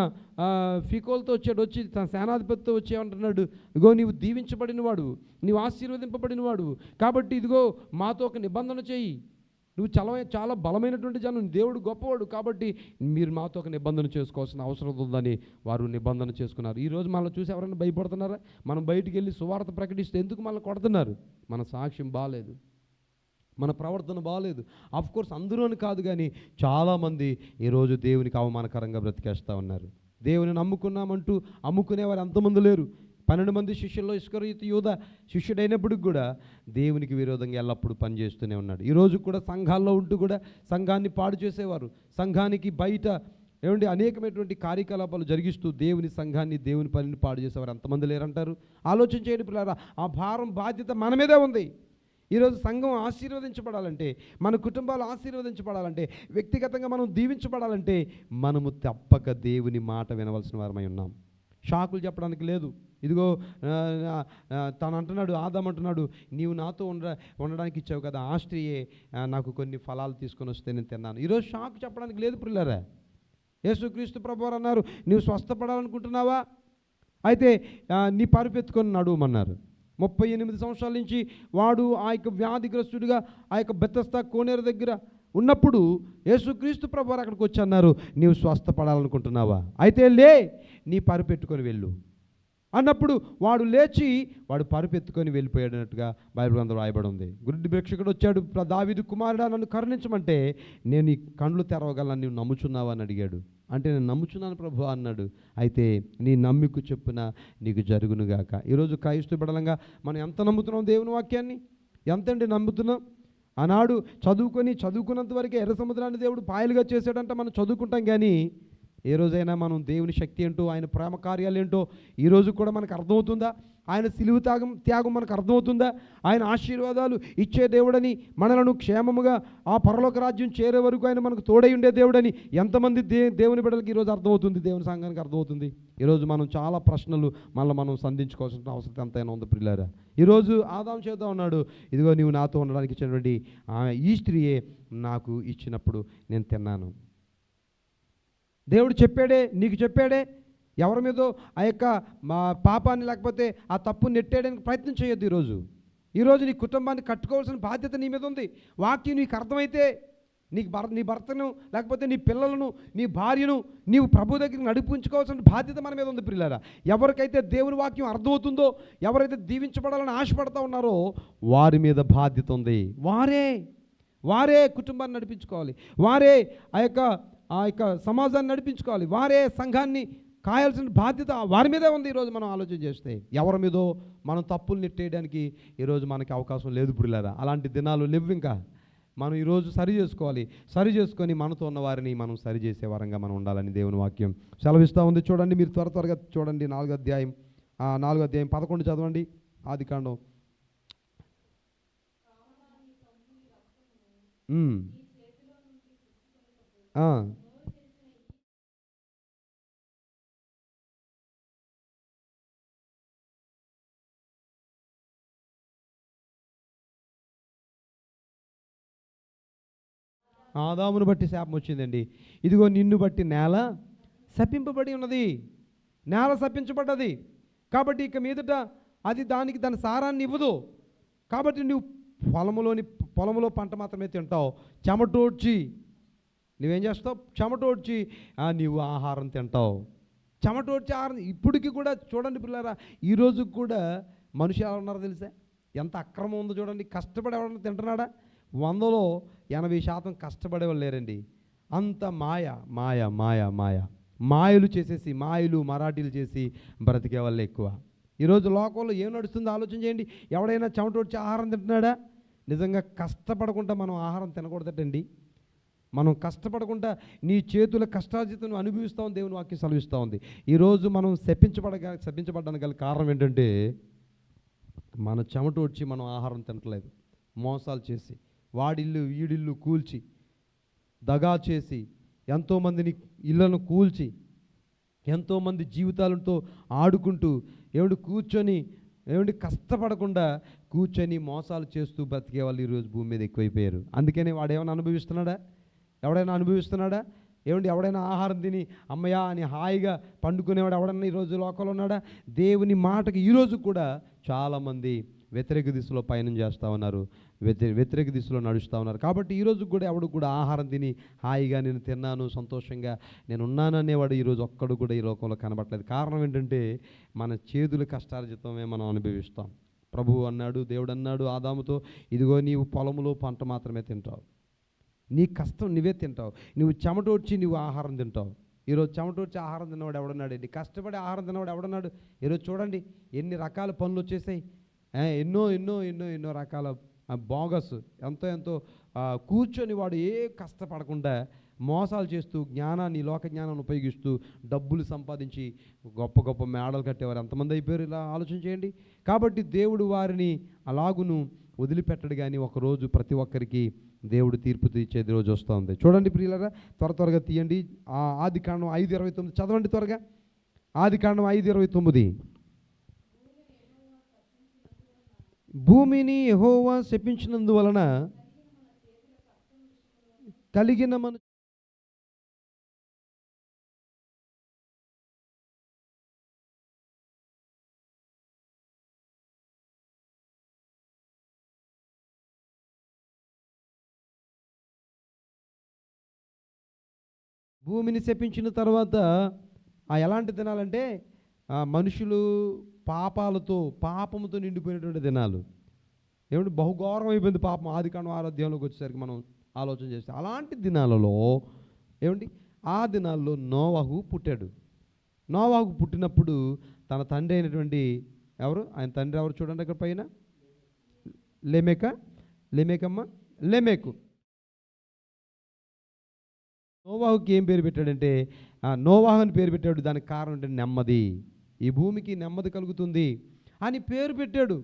ఫికోల్తో వచ్చాడు, వచ్చి తన సేనాధిపతితో వచ్చి ఏమంటున్నాడు, ఇగో నీవు దీవించబడినవాడు, నీవు ఆశీర్వదింపబడినవాడు, కాబట్టి ఇదిగో మాతో ఒక నిబంధన చేయి, నువ్వు చాలా బలమైనటువంటి జనం, దేవుడు గొప్పవాడు, కాబట్టి మీరు మాతో ఒక నిబంధన చేసుకోవాల్సిన అవసరం ఉందని వారు నిబంధన చేసుకున్నారు. ఈరోజు మనల్ని చూసి ఎవరైనా భయపడుతున్నారా? మనం బయటికి వెళ్ళి సువార్త ప్రకటిస్తే ఎందుకు మనల్ని కొడుతున్నారు? మన సాక్ష్యం బాగాలేదు, మన ప్రవర్తన బాగాలేదు. కోర్స్ అందరూ అని కాదు, కానీ చాలామంది ఈరోజు దేవునికి అవమానకరంగా బ్రతికేస్తూ ఉన్నారు. దేవుని నమ్ముకున్నామంటూ అమ్ముకునేవారు ఎంతమంది లేరు? 12 మంది శిష్యుల్లో ఇస్కరియోతు యూదా శిష్యుడైనప్పటికి కూడా దేవునికి విరోధంగా ఎల్లప్పుడూ పనిచేస్తూనే ఉన్నాడు. ఈరోజు కూడా సంఘాల్లో ఉంటూ కూడా సంఘాన్ని పాడు చేసేవారు, సంఘానికి బయట అనేకమైనటువంటి కార్యకలాపాలు జరిగిస్తూ దేవుని సంఘాన్ని, దేవుని పనిని పాడు చేసేవారు ఎంతమంది లేరంటారు? ఆలోచన చేయండి పిల్లారా, ఆ భారం బాధ్యత మన మీదే ఉంది. ఈరోజు సంఘం ఆశీర్వదించబడాలంటే, మన కుటుంబాలు ఆశీర్వదించబడాలంటే, వ్యక్తిగతంగా మనం దీవించబడాలంటే మనము తప్పక దేవుని మాట వినవలసిన వారమై ఉన్నాం. షాకులు చెప్పడానికి లేదు. ఇదిగో తను అంటున్నాడు, ఆదాం అంటున్నాడు, నీవు నాతో ఉండడానికి ఇచ్చావు కదా, ఆ స్త్రీయే నాకు కొన్ని ఫలాలు తీసుకొని వస్తే నేను తిన్నాను. ఈరోజు షాకు చెప్పడానికి లేదు పిల్లరా. యేసుక్రీస్తు ప్రభువారు అన్నారు, నీవు స్వస్థపడాలనుకుంటున్నావా? అయితే నీ పరుపెత్తుకొని నడువమన్నారు. 38 సంవత్సరాల నుంచి వాడు ఆ యొక్క వ్యాధిగ్రస్తుడిగా ఆ యొక్క బెతస్దా కోనేరు దగ్గర ఉన్నప్పుడు యేసుక్రీస్తు ప్రభువారు అక్కడికి వచ్చి అన్నారు, నీవు స్వస్థపడాలనుకుంటున్నావా? అయితే లే, నీ పరుపెట్టుకొని వెళ్ళు అన్నప్పుడు వాడు లేచి వాడు పరుపెత్తుకొని వెళ్ళిపోయాడన్నట్టుగా బైబిల్ గ్రంథంలో రాయబడి ఉంది. గుడ్డి భిక్షకుడు వచ్చాడు, దావీదు కుమారుడా నన్ను కరుణించమంటే, నేను నీ కళ్ళు తెరవగలను, నీవు నమ్ముచున్నావా అని అడిగాడు. అంటే నేను నమ్ముచున్నాను ప్రభు అన్నాడు. అయితే నీ నమ్మిక చొప్పున నీకు జరుగునుగాక. ఈరోజు క్రైస్తవ బిడ్డలంగా మనం ఎంత నమ్ముతున్నాం దేవుని వాక్యాన్ని? ఎంతండి నమ్ముతున్నాం? ఆనాడు చదువుకున్నంత వరకే ఎర్ర సముద్రాన్ని దేవుడు పాయలుగా చేశాడంట మనం చదువుకుంటాం, కానీ ఏ రోజైనా మనం దేవుని శక్తి ఏంటో, ఆయన ప్రేమ కార్యాలు ఏంటో ఈరోజు కూడా మనకు అర్థమవుతుందా? ఆయన సిలువ త్యాగం మనకు అర్థమవుతుందా? ఆయన ఆశీర్వాదాలు ఇచ్చే దేవుడని, మనలను క్షేమముగా ఆ పరలోక రాజ్యం చేరే వరకు ఆయన మనకు తోడై ఉండే దేవుడని ఎంతమంది దేవుని బిడ్డలకి ఈరోజు అర్థమవుతుంది, దేవుని సంఘానికి అర్థమవుతుంది? ఈరోజు మనం చాలా ప్రశ్నలు మనం సంధించుకోవాల్సిన అవసరం ఎంతైనా ఉంది ప్రియులారా. ఈరోజు ఆదాం చేద్దా ఉన్నాడు, ఇదిగో నీవు నాతో ఉండడానికి ఇచ్చినటువంటి ఈ స్త్రీయే నాకు ఇచ్చినప్పుడు నేను తిన్నాను. దేవుడు చెప్పాడే, నీకు చెప్పాడే. ఎవరి మీదో ఆ యొక్క పాపాన్ని లేకపోతే ఆ తప్పుని నెట్టేయడానికి ప్రయత్నం చేయొద్దు. ఈరోజు నీ కుటుంబాన్ని కట్టుకోవాల్సిన బాధ్యత నీ మీద ఉంది. వాక్యం నీకు అర్థమైతే నీ భర్తను లేకపోతే నీ పిల్లలను, నీ భార్యను నీవు ప్రభు దగ్గరికి నడిపించుకోవాల్సిన బాధ్యత మన మీద ఉంది ప్రియులారా. ఎవరికైతే దేవుని వాక్యం అర్థమవుతుందో, ఎవరైతే దీవించబడాలని ఆశపడతా ఉన్నారో వారి మీద బాధ్యత ఉంది. వారే కుటుంబాన్ని నడిపించుకోవాలి, వారే ఆ యొక్క సమాజాన్ని నడిపించుకోవాలి, వారే సంఘాన్ని కాయాల్సిన బాధ్యత వారి మీదే ఉంది. ఈరోజు మనం ఆలోచన చేస్తే ఎవరి మీదో మనం తప్పులు నెట్టేయడానికి ఈరోజు మనకి అవకాశం లేదు ప్రియులారా. అలాంటి దినాలు లేవు. ఇంకా మనం ఈరోజు సరి చేసుకొని మనతో ఉన్న వారిని మనం సరి చేసే వారంగా మనం ఉండాలని దేవుని వాక్యం సెలవిస్తూ ఉంది. చూడండి, మీరు త్వరగా చూడండి, 4వ అధ్యాయం 11 చదవండి. ఆదికాండం. ఆదామును బట్టి శాపం వచ్చిందండి. ఇదిగో నిన్ను బట్టి నేల శపింపబడి ఉన్నది, నేల శపించబడ్డది. కాబట్టి ఇక మీదట అది దాని సారాన్ని ఇవ్వదు. కాబట్టి నువ్వు పొలంలో పంట మాత్రమే తింటావు. చెమటోడ్చి నువ్వేం చేస్తావు? చెమటోడ్చి నీవు ఆహారం తింటావు. చెమటోడ్చి ఆహారం. ఇప్పటికి కూడా చూడండి పిల్లరా, ఈరోజు కూడా మనిషి ఎలా ఉన్నారో తెలుసా? ఎంత అక్రమం ఉందో చూడండి. కష్టపడి ఎవరన్నా తింటున్నాడా? 100లో 80% కష్టపడేవాళ్ళు లేరండి. అంత మాయలు చేసేసి, మరాఠీలు చేసి బ్రతికే వాళ్ళే ఎక్కువ. ఈరోజు లోకంలో ఏం నడుస్తుందో ఆలోచన చేయండి. ఎవడైనా చెమటోడ్చి ఆహారం తింటున్నాడా? నిజంగా కష్టపడకుండా మనం ఆహారం తినకూడదటండి. మనం కష్టపడకుండా నీ చేతుల కష్టార్జితం అనుభవిస్తామని దేవుని వాక్యం సెలవిస్తూ ఉంది. ఈరోజు మనం శపించబడడానికి గల కారణం ఏంటంటే మన చెమట వచ్చి మనం ఆహారం తినట్లేదు, మోసాలు చేసి వాడిల్లు వీడిల్లు కూల్చి దగా చేసి ఎంతోమందిని ఇళ్లను కూల్చి ఎంతోమంది జీవితాలతో ఆడుకుంటూ కూర్చొని కష్టపడకుండా కూర్చొని మోసాలు చేస్తూ బ్రతికే వాళ్ళు ఈరోజు భూమి మీద ఎక్కువైపోయారు. అందుకని వాడు ఏమైనా అనుభవిస్తున్నాడా? ఎవడైనా అనుభవిస్తున్నాడా? ఎవడైనా ఆహారం తిని అమ్మయ్యా అని హాయిగా పండుకునేవాడు ఎవడన్నా ఈరోజు లోకంలో ఉన్నాడా? దేవుని మాటకి ఈరోజు కూడా చాలామంది వ్యతిరేక దిశలో పయనం చేస్తూ ఉన్నారు, వ్యతిరేక దిశలో నడుస్తూ ఉన్నారు. కాబట్టి ఈరోజు కూడా ఎవడు కూడా ఆహారం తిని హాయిగా నేను తిన్నాను సంతోషంగా నేను ఉన్నాను అనేవాడు ఈరోజు ఒక్కడు కూడా ఈ లోకంలో కనబడలేదు. కారణం ఏంటంటే మన చేతుల కష్టార్జితమే మనం అనుభవిస్తాం. ప్రభువు అన్నాడు, దేవుడు అన్నాడు ఆదాముతో, ఇదిగో నీవు పొలములో పంట మాత్రమే తింటావు, నీ కష్టం నువ్వే తింటావు, నువ్వు చెమట వచ్చి నువ్వు ఆహారం తింటావు. ఈరోజు చెమట వచ్చి ఆహారం తిన్నవాడు ఎవడన్నాడు అండి? కష్టపడి ఆహారం తిన్నవాడు ఎవడన్నాడు? ఈరోజు చూడండి ఎన్ని రకాల పనులు వచ్చేసాయి, ఎన్నో ఎన్నో ఎన్నో ఎన్నో రకాల బోగస్ ఎంతో కూర్చొని వాడు ఏ కష్టపడకుండా మోసాలు చేస్తూ జ్ఞానాన్ని లోక జ్ఞానాన్ని ఉపయోగిస్తూ డబ్బులు సంపాదించి గొప్ప గొప్ప మేడలు కట్టేవారు ఎంతమంది అయిపోయారు? ఇలా ఆలోచన చేయండి. కాబట్టి దేవుడు వారిని అలాగును వదిలిపెట్టడు, కానీ ఒకరోజు ప్రతి ఒక్కరికి దేవుడు తీర్పు తీర్చేది రోజు వస్తూ ఉంది. చూడండి ప్రియులారా, త్వరగా తీయండి. ఆదికాండం 5:29 చదవండి త్వరగా. ఆదికాండం 5:29. భూమిని యెహోవా శపించినందువలన కలిగిన మన భూమిని శపించిన తర్వాత ఎలాంటి దినాలంటే మనుషులు పాపముతో నిండిపోయినటువంటి దినాలు. బహుఘోరం అయిపోయింది పాపం. ఆదికాండం 6వ అధ్యాయంలోకి వచ్చేసరికి మనం ఆలోచన చేస్తే అలాంటి దినాలలో ఆ దినాల్లో నోవహు పుట్టాడు. నోవహు పుట్టినప్పుడు తన తండ్రి అయినటువంటి ఆయన తండ్రి ఎవరు చూడండి అక్కడ పైన, లెమెకు. నోవాహుకి ఏం పేరు పెట్టాడంటే నోవాహు అని పేరు పెట్టాడు. దానికి కారణం అంటే నెమ్మది, ఈ భూమికి నెమ్మది కలుగుతుంది అని పేరు పెట్టాడు.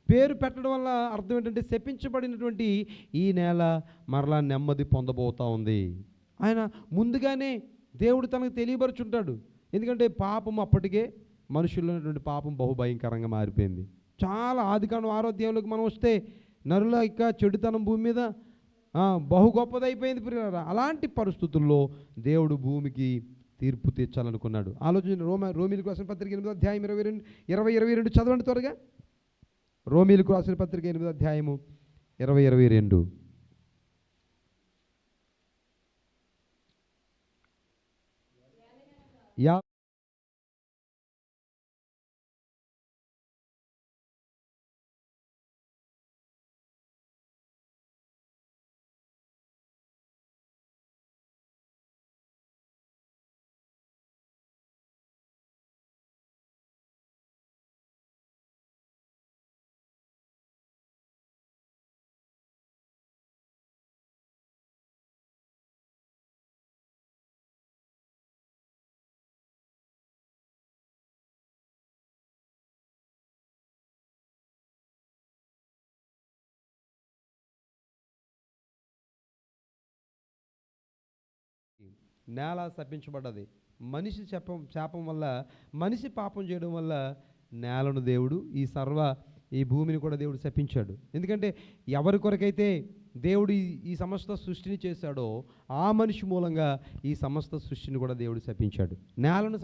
పేరు పెట్టడం వల్ల అర్థం ఏంటంటే శపించబడినటువంటి ఈ నేల మరలా నెమ్మది పొందబోతూ ఉంది. ఆయన ముందుగానే దేవుడు తనకు తెలియపరుచుంటాడు. ఎందుకంటే పాపం అప్పటికే మనుషుల్లో ఉన్నటువంటి పాపం బహుభయంకరంగా మారిపోయింది. చాలా ఆదికాండం 6వ అధ్యాయంలోకి మనం వస్తే నరుల యొక్క చెడుతనం భూమి మీద బహు గొప్పదైపోయింది ప్రియులారా. అలాంటి పరిస్థితుల్లో దేవుడు భూమికి తీర్పు తీర్చాలనుకున్నాడు. ఆలోచన రోమీలకు రాసిన పత్రిక 8వ అధ్యాయం 22 చదవండి త్వరగా. రోమీలకు రాసిన పత్రిక 8వ అధ్యాయము 22. నేల శపించబడ్డది. మనిషి శాపం వల్ల, మనిషి పాపం చేయడం వల్ల నేలను దేవుడు ఈ భూమిని కూడా దేవుడు శపించాడు. ఎందుకంటే ఎవరి కొరకైతే దేవుడు ఈ సమస్త సృష్టిని చేశాడో ఆ మనిషి మూలంగా ఈ సమస్త సృష్టిని కూడా దేవుడు శపించాడు. నేలను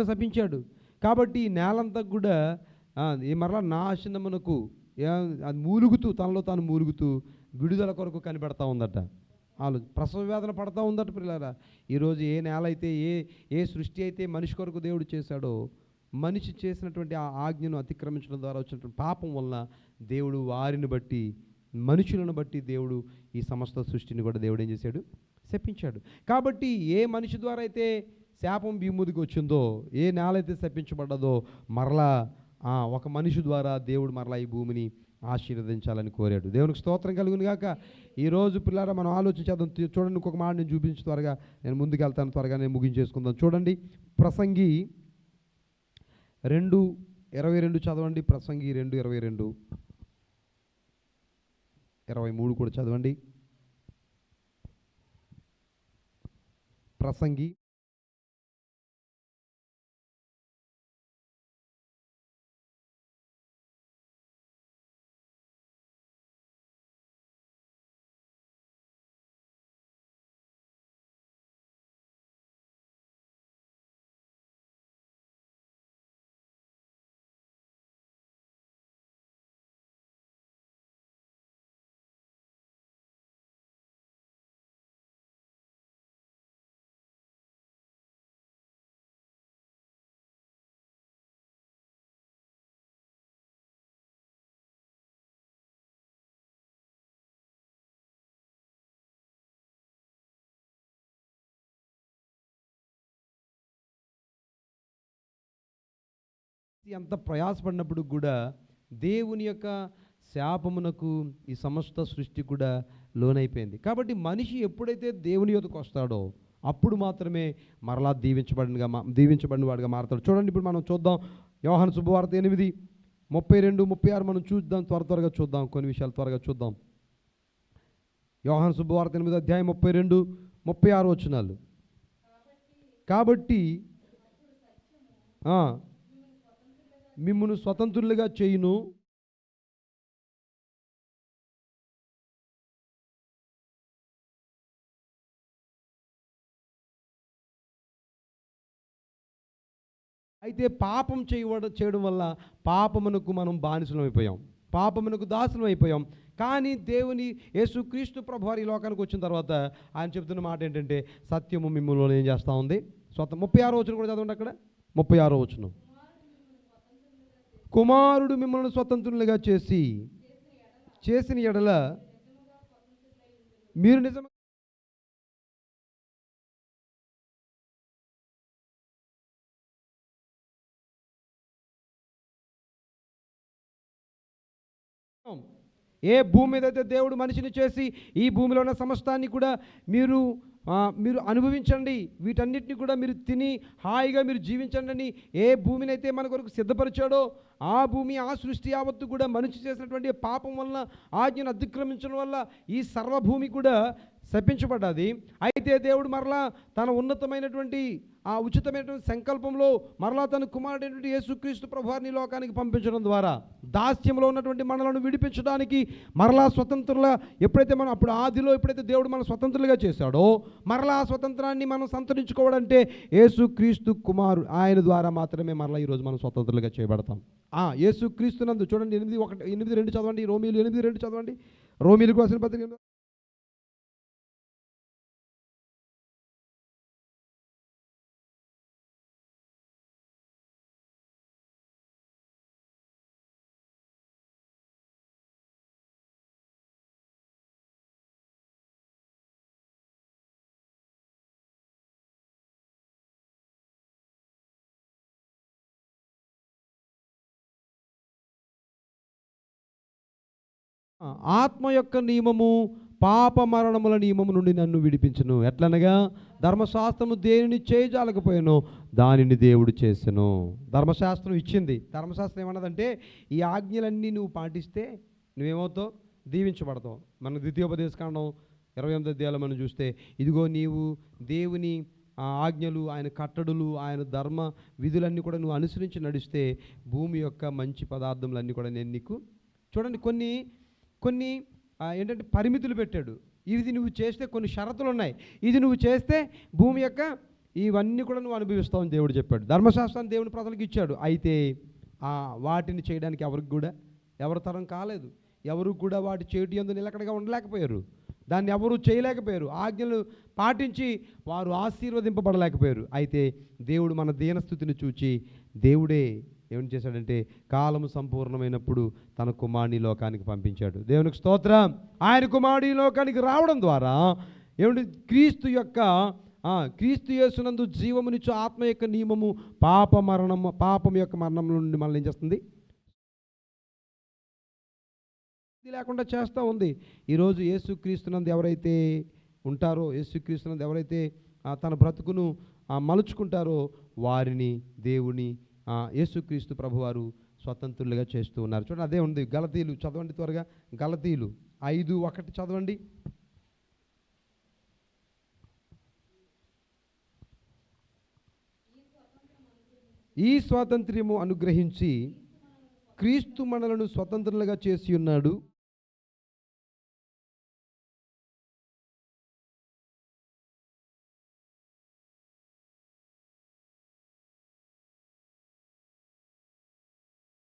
శపించాడు. కాబట్టి ఈ నేలంతా కూడా మరలా నాశనమునకు మూలుగుతూ తనలో తాను మూలుగుతూ విడుదల కొరకు కనిపెడతా ఉందట. ప్రసవ వేదన పడతా ఉందట పిల్లరా. ఈరోజు ఏ నేల అయితే ఏ సృష్టి అయితే మనిషి కొరకు దేవుడు చేశాడో, మనిషి చేసినటువంటి ఆ ఆజ్ఞను అతిక్రమించడం ద్వారా వచ్చినటువంటి పాపం వలన దేవుడు వారిని బట్టి, మనుషులను బట్టి దేవుడు ఈ సమస్త సృష్టిని కూడా దేవుడు ఏం చేశాడు? శపించాడు. కాబట్టి ఏ మనిషి ద్వారా అయితే శాపం భూమికి వచ్చిందో, ఏ నేల అయితే శపించబడ్డదో, మరలా ఒక మనిషి ద్వారా దేవుడు మరలా ఈ భూమిని ఆశీర్వదించాలని కోరాడు. దేవునికి స్తోత్రం కలుగును గాక. ఈరోజు పిల్లారా మనం ఆలోచించేద్దాం. చూడండి, ఇంకొక మాట నేను చూపించి త్వరగా నేను ముందుకు వెళ్తాను, త్వరగా నేను ముగించేసుకుందాం. చూడండి, ప్రసంగి 2:22 చదవండి. ప్రసంగి 2:22, 23 కూడా చదవండి. ప్రసంగి ఎంత ప్రయాసపడినప్పుడు కూడా దేవుని యొక్క శాపమునకు ఈ సమస్త సృష్టి కూడా లోనైపోయింది. కాబట్టి మనిషి ఎప్పుడైతే దేవుని యొద్దకు వస్తాడో అప్పుడు మాత్రమే మరలా దీవించబడిన వాడిగా మారతాడు. చూడండి, ఇప్పుడు మనం చూద్దాం యోహాను శుభవార్త 8:32, 36 మనం చూద్దాం. త్వరగా చూద్దాం, కొన్ని విషయాలు త్వరగా చూద్దాం. యోహాను శుభవార్త 8:32-36 వచనాలు. కాబట్టి మిమ్మును స్వతంత్రులుగా చేయును, అయితే పాపం చేయడం వల్ల పాపమునకు మనం బానిసలం అయిపోయాం, పాపమునకు దాసులం అయిపోయాం. కానీ దేవుని యేసుక్రీస్తు ప్రభువారు ఈ లోకానికి వచ్చిన తర్వాత ఆయన చెప్తున్న మాట ఏంటంటే సత్యము మిమ్మల్ని ఏం చేస్తూ ఉంది? 36వ వచనం కూడా చదవండి. అక్కడ 36వ వచనం, కుమారుడు మిమ్మల్ని స్వతంత్రులుగా చేసిన ఎడల మీరు నిజంగా ఏ భూమి మీద అయితే దేవుడు మనిషిని చేసి ఈ భూమిలో ఉన్న సమస్తాన్ని కూడా మీరు అనుభవించండి, వీటన్నిటిని కూడా మీరు తిని హాయిగా మీరు జీవించండి అని ఏ భూమిని అయితే మన కొరకు సిద్ధపరిచాడో ఆ భూమి, ఆ సృష్టి యావత్తు కూడా మనిషి చేసినటువంటి పాపం వలన, ఆజ్ఞను అతిక్రమించడం వల్ల ఈ సర్వభూమి కూడా శపించబడ్డది. అయితే దేవుడు మరలా తన ఉన్నతమైనటువంటి ఆ ఉచితమైనటువంటి సంకల్పంలో మరలా తన కుమారుడైనటువంటి యేసుక్రీస్తు ప్రభువారిని లోకానికి పంపించడం ద్వారా దాస్యంలో ఉన్నటువంటి మనలను విడిపించడానికి మరలా స్వతంత్రుల ఎప్పుడైతే మనం అప్పుడు ఆదిలో ఎప్పుడైతే దేవుడు మనం స్వతంత్రులుగా చేశాడో మరలా ఆ స్వతంత్రాన్ని మనం సంతరించుకోవాలంటే యేసుక్రీస్తు కుమారుడు ఆయన ద్వారా మాత్రమే మరలా ఈరోజు మనం స్వతంత్రులుగా చేయబడతాం. యేసుక్రీస్తు నందు చూడండి, 8:2 చదవండి. రోమీలు 8:2 చదవండి. రోమీలకు రాసిన పత్రిక ఆత్మ యొక్క నియమము పాప మరణముల నియమము నుండి నన్ను విడిపించును. ఎట్లనగా ధర్మశాస్త్రము దేనిని చేయజాలకపోయానో దానిని దేవుడు చేసెను. ధర్మశాస్త్రం ఇచ్చింది. ధర్మశాస్త్రం ఏమన్నదంటే ఈ ఆజ్ఞలన్నీ నువ్వు పాటిస్తే నువ్వేమవుతావు? దీవించబడతావు. మన ద్వితీయోపదేశకాండం 28వ అధ్యాయంలో మనం చూస్తే ఇదిగో నీవు దేవుని ఆజ్ఞలు, ఆయన కట్టడులు, ఆయన ధర్మ విధులన్నీ కూడా నువ్వు అనుసరించి నడిస్తే భూమి యొక్క మంచి పదార్థములన్నీ కూడా నేను నీకు చూడండి కొన్ని ఏంటంటే పరిమితులు పెట్టాడు. ఇది నువ్వు చేస్తే కొన్ని షరతులు ఉన్నాయి, ఇది నువ్వు చేస్తే భూమి యొక్క ఇవన్నీ కూడా నువ్వు అనుభవిస్తావని దేవుడు చెప్పాడు. ధర్మశాస్త్రాన్ని దేవుని ప్రజలకు ఇచ్చాడు. అయితే వాటిని చేయడానికి ఎవరి తరం కాలేదు. ఎవరు కూడా వాటి చేటు యందు నిలకడగా ఉండలేకపోయారు. దాన్ని ఎవరు చేయలేకపోయారు. ఆజ్ఞలు పాటించి వారు ఆశీర్వదింపబడలేకపోయారు. అయితే దేవుడు మన దీనస్థితిని చూచి దేవుడే ఏమని చేశాడంటే కాలము సంపూర్ణమైనప్పుడు తన కుమారుని లోకానికి పంపించాడు. దేవునికి స్తోత్రం. ఆయన కుమారుడి లోకానికి రావడం ద్వారా ఏమంటే క్రీస్తు యేసునందు జీవమునిచ్చు ఆత్మ యొక్క నియమము పాపం యొక్క మరణం నుండి మనల్ని ఏం చేస్తుంది? ఇది లేకుండా చేస్తూ ఉంది. ఈరోజు యేసుక్రీస్తునందు ఎవరైతే ఉంటారో, యేసుక్రీస్తునందు ఎవరైతే తన బ్రతుకును మలుచుకుంటారో వారిని దేవుని యేసుక్రీస్తు ప్రభువారు స్వతంత్రులుగా చేస్తూ ఉన్నారు. చూడండి, అదే ఉంది. గలతీలు చదవండి త్వరగా. గలతీలు 5:1 చదవండి. ఈ స్వాతంత్ర్యము అనుగ్రహించి క్రీస్తు మనలను స్వతంత్రులుగా చేసి ఉన్నాడు.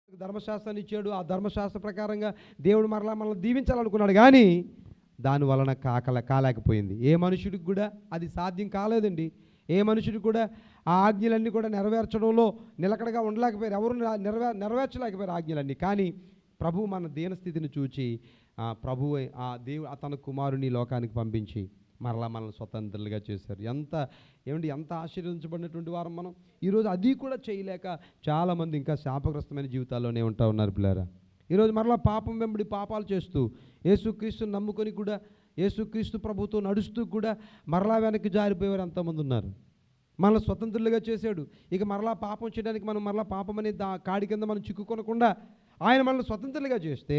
ధర్మశాస్త్రాన్ని ఇచ్చాడు. ఆ ధర్మశాస్త్ర ప్రకారంగా దేవుడు మరలా మనల్ని దీవించాలనుకున్నాడు, కానీ దాని వలన కాలేకపోయింది. ఏ మనుషుడికి కూడా అది సాధ్యం కాలేదండి. ఏ మనుషుడికి కూడా ఆ ఆజ్ఞలన్నీ కూడా నెరవేర్చడంలో నిలకడగా ఉండలేకపోయారు. ఎవరు నెరవేర్చలేకపోయారు ఆజ్ఞలన్నీ. కానీ ప్రభువు మన దీనస్థితిని చూచి ప్రభువు దేవుడు తన కుమారుని లోకానికి పంపించి మరలా మనల్ని స్వతంత్రులుగా చేశారు. ఎంత ఆశీర్వదించబడినటువంటి వారం మనం. ఈరోజు అది కూడా చేయలేక చాలామంది ఇంకా శాపగ్రస్తమైన జీవితాల్లోనే ఉన్నారు పిల్లారా. ఈరోజు మరలా పాపం వెంబడి పాపాలు చేస్తూ యేసుక్రీస్తుని నమ్ముకొని కూడా యేసుక్రీస్తు ప్రభుతో నడుస్తూ కూడా మరలా వెనక్కి జారిపోయేవారు ఎంతమంది ఉన్నారు. మనల్ని స్వతంత్రులుగా చేశాడు. ఇక మరలా పాపం చేయడానికి మనం మరలా పాపం అనే కాడి కింద మనం చిక్కుకొనకుండా ఆయన మనల్ని స్వతంత్రులుగా చేస్తే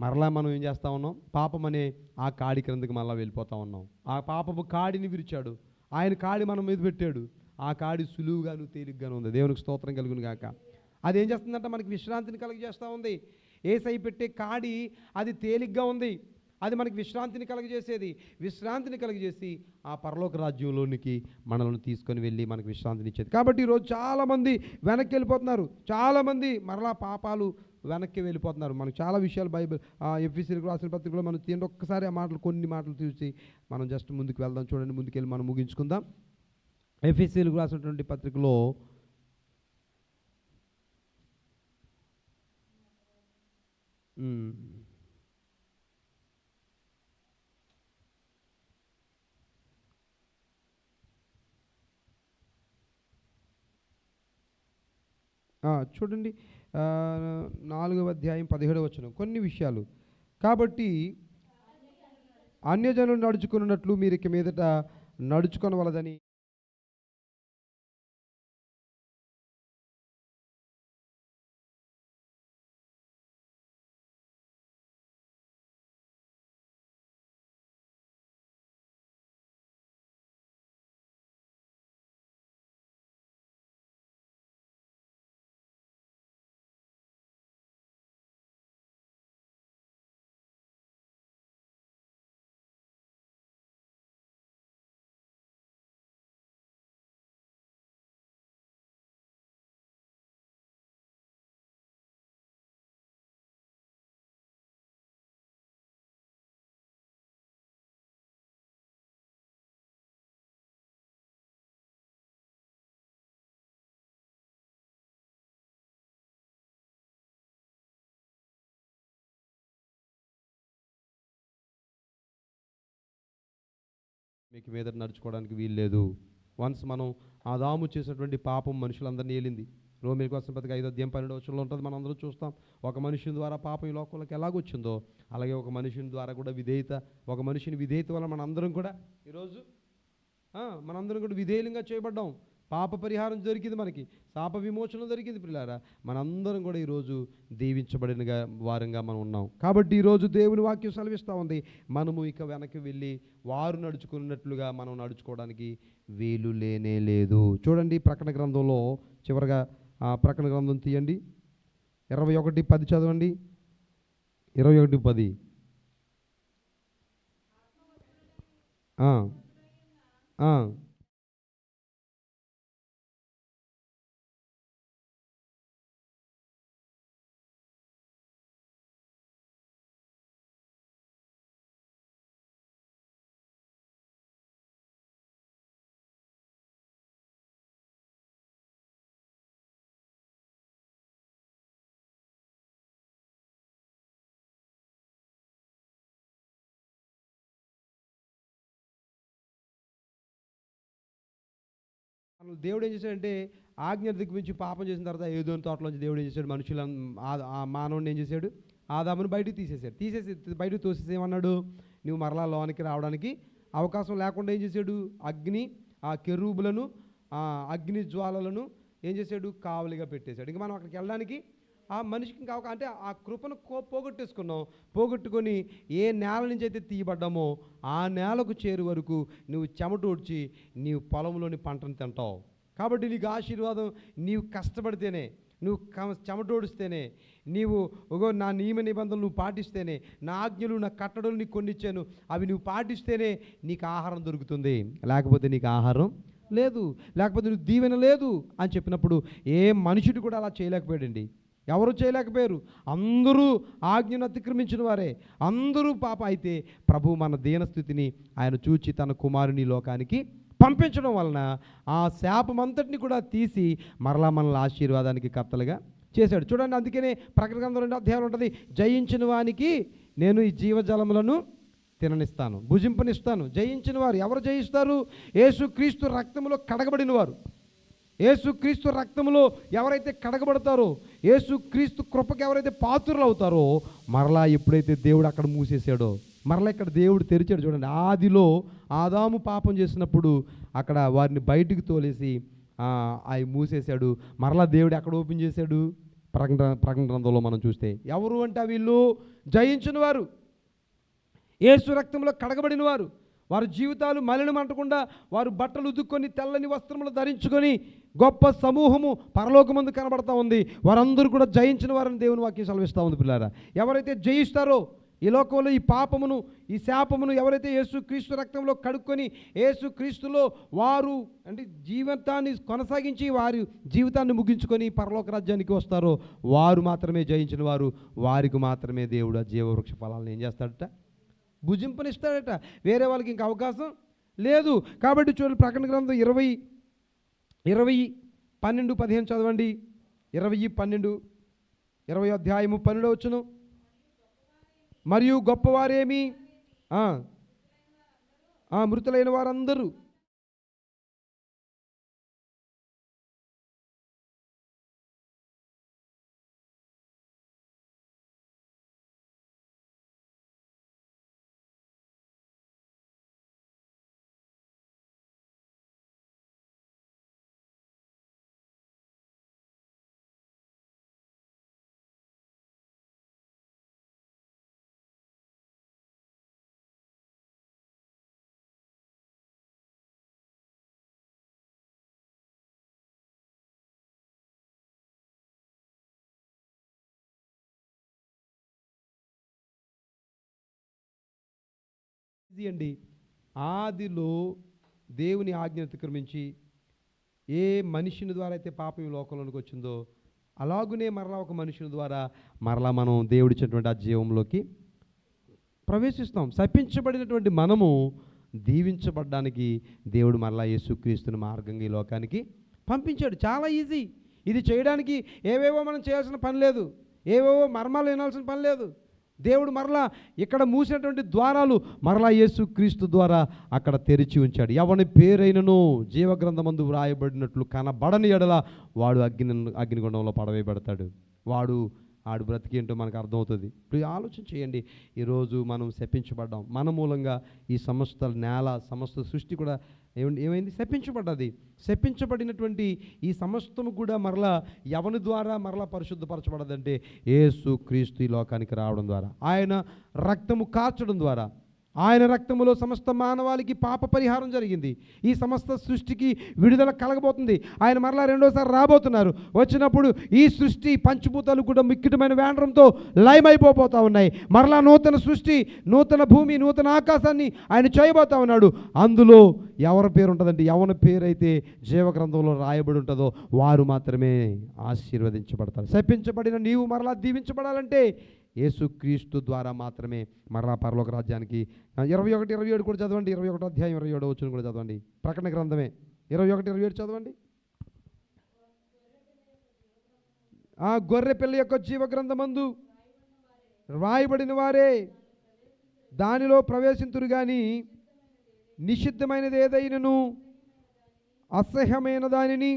మరలా మనం ఏం చేస్తూ ఉన్నాం? పాపం అనే ఆ కాడి క్రిందకి మరలా వెళ్ళిపోతూ ఉన్నాం. ఆ పాపపు కాడిని విరిచాడు. ఆయన కాడి మనం మీద పెట్టాడు. ఆ కాడి సులువుగాను తేలిగ్గాను ఉంది. దేవునికి స్తోత్రం కలుగును గాక. అదేం చేస్తుందంటే మనకి విశ్రాంతిని కలుగజేస్తూ ఉంది. యేసయ్య పెట్టే కాడి అది తేలిగ్గా ఉంది. అది మనకి విశ్రాంతిని కలుగజేసేది. విశ్రాంతిని కలుగజేసి ఆ పరలోక రాజ్యంలోనికి మనల్ని తీసుకొని వెళ్ళి మనకు విశ్రాంతిని ఇచ్చేది. కాబట్టి ఈరోజు చాలామంది వెనక్కి వెళ్ళిపోతున్నారు. చాలామంది మరలా పాపాలు వెనక్కి వెళ్ళిపోతున్నారు. మనకు చాలా విషయాలు బైబిల్ ఎఫెసీయులకు రాసిన పత్రికలో మనం తీయండి ఒక్కసారి. ఆ మాటలు కొన్ని మాటలు చూసి మనం జస్ట్ ముందుకు వెళ్దాం. చూడండి, ముందుకెళ్ళి మనం ముగించుకుందాం. ఎఫెసీయులకు రాసినటువంటి పత్రికలో చూడండి, 4వ అధ్యాయం 17వ వచనం కొన్ని విషయాలు. కాబట్టి అన్యజనులు నడుచుకున్నట్లు మీరు ఇక మీదట నడుచుకొనవలదని మీకు మీద నడుచుకోవడానికి వీలు లేదు. వన్స్ మనం ఆదాము చేసినటువంటి పాపం మనుషులందరినీ ఏలింది. రోమీయులకు రాసిన పత్రిక 5వ అధ్యాయం 12వ వచనంలో ఉంటుంది. మనం అందరం చూస్తాం. ఒక మనుషుని ద్వారా పాపం ఈ లోకంలోకి ఎలాగొచ్చిందో అలాగే ఒక మనుషుని ద్వారా కూడా ఒక మనిషిని విధేయత వల్ల మనందరం కూడా ఈరోజు మనందరం కూడా విధేయులంగా చేయబడ్డాం. పాప పరిహారం దొరికింది, మనకి శాప విమోచన దొరికింది. పిల్లారా, మనందరం కూడా ఈరోజు దీవించబడిన వారంగా మనం ఉన్నాం. కాబట్టి ఈరోజు దేవుని వాక్యం సెలవిస్తూ ఉంది, మనము ఇక వెనక్కి వెళ్ళి వారు నడుచుకున్నట్లుగా మనం నడుచుకోవడానికి వీలు లేనే లేదు. చూడండి, ప్రకటన గ్రంథంలో చివరిగా ప్రకటన గ్రంథం తీయండి. 21:10 చదవండి. 21:10. దేవుడు ఏం చేశాడంటే ఆజ్ఞ దిగ్గుమించి పాపం చేసిన తర్వాత ఏదోని తోటలోంచి దేవుడు ఏం చేశాడు? ఆ మానవుడిని ఏం చేశాడు? ఆదామును బయటకు తీసేసాడు. బయటకు తోసేసి ఏమన్నాడు, నువ్వు మరలా లోనికి రావడానికి అవకాశం లేకుండా ఏం చేశాడు, అగ్ని ఆ కెరూబులను ఆ అగ్ని జ్వాలలను ఏం చేశాడు, కావలిగా పెట్టేశాడు. ఇంక మనం అక్కడికి వెళ్ళడానికి ఆ మనిషికి ఇంకా అంటే ఆ కృపను పోగొట్టుకొని ఏ నేల నుంచి అయితే తీయబడ్డామో ఆ నేలకు చేరు వరకు నువ్వు చెమటోడ్చి నీవు పొలంలోని పంటను తింటావు. కాబట్టి నీకు ఆశీర్వాదం నీవు కష్టపడితేనే, నువ్వు చెమటోడిస్తేనే, నీవు నా నియమ నిబంధనలు నువ్వు పాటిస్తేనే, నా ఆజ్ఞలు నా కట్టడలు నీకు కొన్నిచ్చాను అవి నువ్వు పాటిస్తేనే నీకు ఆహారం దొరుకుతుంది. లేకపోతే నీకు ఆహారం లేదు, లేకపోతే నువ్వు దీవెన లేదు అని చెప్పినప్పుడు ఏ మనుషుడు కూడా అలా చేయలేకపోయాడండి. ఎవరు చేయలేకపోయారు. అందరూ ఆజ్ఞను అతిక్రమించిన వారే, అందరూ పాప. అయితే ప్రభు మన దీనస్థితిని ఆయన చూచి తన కుమారుని లోకానికి పంపించడం వలన ఆ శాపమంతటిని కూడా తీసి మరలా మనల్ని ఆశీర్వాదానికి కర్తలుగా చేశాడు. చూడండి, అందుకనే ప్రకటన గ్రంథం 2వ అధ్యాయం ఉంటుంది, జయించిన వానికి నేను ఈ జీవజలములను తిననిస్తాను, భుజింపనిస్తాను. జయించిన వారు ఎవరు జయిస్తారు? యేసుక్రీస్తు రక్తములో కడగబడిన వారు. యేసుక్రీస్తు రక్తములో ఎవరైతే కడగబడతారో, యేసుక్రీస్తు కృపకి ఎవరైతే పాత్రులు అవుతారో, మరలా ఎప్పుడైతే దేవుడు అక్కడ మూసేశాడో, మరలా ఇక్కడ దేవుడు తెరిచాడు. చూడండి, ఆదిలో ఆదాము పాపం చేసినప్పుడు అక్కడ వారిని బయటికి తోలేసి అవి మూసేశాడు. మరలా దేవుడు ఎక్కడ ఓపెన్ చేశాడు? ప్రకటన గ్రంథంలో మనం చూస్తే ఎవరు అంటే వీళ్ళు జయించిన వారు, యేసు రక్తంలో కడగబడిన వారు. వారి జీవితాలు మలినం అంటకుండా వారు బట్టలు ఉదుక్కొని తెల్లని వస్త్రములు ధరించుకొని గొప్ప సమూహము పరలోకమందు కనబడతా ఉంది. వారందరూ కూడా జయించిన వారని దేవుని వాక్యం సెలవిస్తూ ఉంది. పిల్లారా, ఎవరైతే జయిస్తారో ఈ లోకంలో ఈ పాపమును ఈ శాపమును ఎవరైతే యేసుక్రీస్తు రక్తంలో కడుక్కొని యేసుక్రీస్తులో వారు అంటే జీవితాన్ని కొనసాగించి వారి జీవితాన్ని ముగించుకొని పరలోక రాజ్యానికి వస్తారో వారు మాత్రమే జయించిన వారు. వారికి మాత్రమే దేవుడు ఆ జీవవృక్ష ఫలాలను ఏం చేస్తాడట? భుజింపనిస్తాడట. వేరే వాళ్ళకి ఇంకా అవకాశం లేదు. కాబట్టి చూడండి, ప్రకటన గ్రంథం 20:12-15 చదవండి. 20:12 20వ అధ్యాయము 12వ వచనం. మరియు గొప్పవారేమి మృతులైన వారందరూ అండి. ఆదిలో దేవుని ఆజ్ఞను అతిక్రమించి ఏ మనిషిని ద్వారా అయితే పాపం ఈ లోకంలోనికి వచ్చిందో అలాగునే మరలా ఒక మనుషుని ద్వారా మరలా మనం దేవుడిచ్చినటువంటి ఆ జీవంలోకి ప్రవేశిస్తాం. శపించబడినటువంటి మనము దీవించబడ్డానికి దేవుడు మరలా యేసుక్రీస్తుని మార్గంగా ఈ లోకానికి పంపించాడు. చాలా ఈజీ. ఇది చేయడానికి ఏవేవో మనం చేయాల్సిన పని లేదు, ఏవేవో మర్మాలు వినాల్సిన పని లేదు. దేవుడు మరలా ఇక్కడ మూసినటువంటి ద్వారాలు మరలా యేసుక్రీస్తు ద్వారా అక్కడ తెరిచి ఉంచాడు. ఎవని పేరైనను జీవగ్రంథమందు వ్రాయబడినట్లు కనబడని ఎడల వాడు అగ్నిగుండంలో పడవేయబడతాడు. ఆడు బ్రతికేంటో మనకు అర్థమవుతుంది. ఇప్పుడు ఆలోచన చేయండి, ఈరోజు మనం శపించబడ్డాం. మన మూలంగా ఈ సమస్త నేల సమస్త సృష్టి కూడా ఏమైంది? శపించబడ్డది. శపించబడినటువంటి ఈ సమస్తము కూడా మరలా ఎవని ద్వారా మరలా పరిశుద్ధపరచబడదంటే యేసుక్రీస్తు ఈ లోకానికి రావడం ద్వారా, ఆయన రక్తము కార్చడం ద్వారా. ఆయన రక్తములో సమస్త మానవాళికి పాప పరిహారం జరిగింది. ఈ సమస్త సృష్టికి విడుదల కలగబోతుంది. ఆయన మరలా రెండోసారి రాబోతున్నారు. వచ్చినప్పుడు ఈ సృష్టి పంచభూతాలు కూడా మిక్కిటమైన వేండ్రంతో లయమైపోతా ఉన్నాయి. మరలా నూతన సృష్టి, నూతన భూమి, నూతన ఆకాశాన్ని ఆయన చేయబోతా ఉన్నాడు. అందులో ఎవరి పేరు ఉంటుందంటే ఎవరి పేరైతే జీవగ్రంథంలో రాయబడి ఉంటుందో వారు మాత్రమే ఆశీర్వదించబడతారు. శపించబడిన నీవు మరలా దీవించబడాలంటే యేసుక్రీస్తు ద్వారా మాత్రమే మరలా పరలోక రాజ్యానికి. 21-27 కూడా చదవండి. 21వ అధ్యాయం 27వ వచనం కూడా చదవండి. ప్రకటన గ్రంథమే 21-27 చదవండి. గొర్రె పిల్ల యొక్క జీవగ్రంథమందు రాయబడిన వారే దానిలో ప్రవేశింతురు గాని నిషిద్ధమైనది ఏదైనను అసహ్యమైన దానిని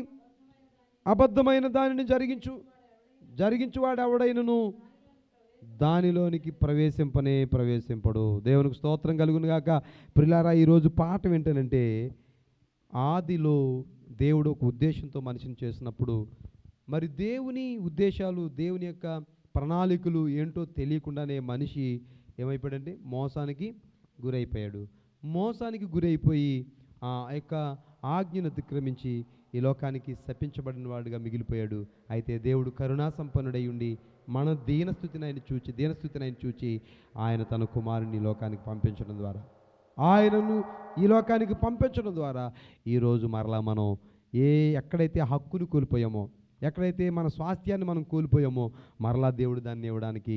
అబద్ధమైన దానిని జరిగించువాడు ఎవడైనను దానిలోనికి ప్రవేశింపడు. దేవునికి స్తోత్రం కలుగును గాక. ప్రియులారా, ఈరోజు పాఠం ఏంటంటే, ఆదిలో దేవుడు ఒక ఉద్దేశంతో మనిషిని చేసినప్పుడు మరి దేవుని ఉద్దేశాలు, దేవుని యొక్క ప్రణాళికలు ఏంటో తెలియకుండానే మనిషి ఏమైపోయాడంటే మోసానికి గురైపోయాడు. మోసానికి గురైపోయి ఆ యొక్క ఆజ్ఞను అతిక్రమించి ఈ లోకానికి శపించబడిన వాడుగా మిగిలిపోయాడు. అయితే దేవుడు కరుణా సంపన్నుడై ఉండి మన దీనస్థితిని ఆయన చూచి ఆయన తన కుమారుని లోకానికి పంపించడం ద్వారా, ఆయనను ఈ లోకానికి పంపించడం ద్వారా ఈరోజు మరలా మనం ఎక్కడైతే హక్కును కోల్పోయామో, ఎక్కడైతే మన స్వాస్థ్యాన్ని మనం కోల్పోయామో, మరలా దేవుడు దాన్ని ఇవ్వడానికి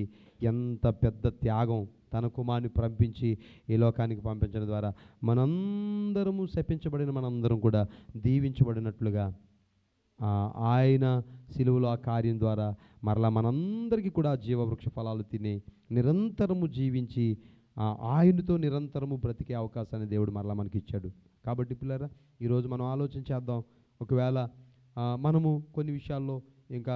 ఎంత పెద్ద త్యాగం, తన కుమారుని పంపించి ఈ లోకానికి పంపించడం ద్వారా మనందరము శపించబడిన మనందరం కూడా దీవించబడినట్లుగా ఆయన సిలువలో ఆ కార్యం ద్వారా మరలా మనందరికీ కూడా జీవవృక్ష ఫలాలు తిని నిరంతరము జీవించి ఆయనతో నిరంతరము బ్రతికే అవకాశాన్ని దేవుడు మరలా మనకి ఇచ్చాడు. కాబట్టి పిల్లరా, ఈరోజు మనం ఆలోచించేద్దాం. ఒకవేళ మనము కొన్ని విషయాల్లో ఇంకా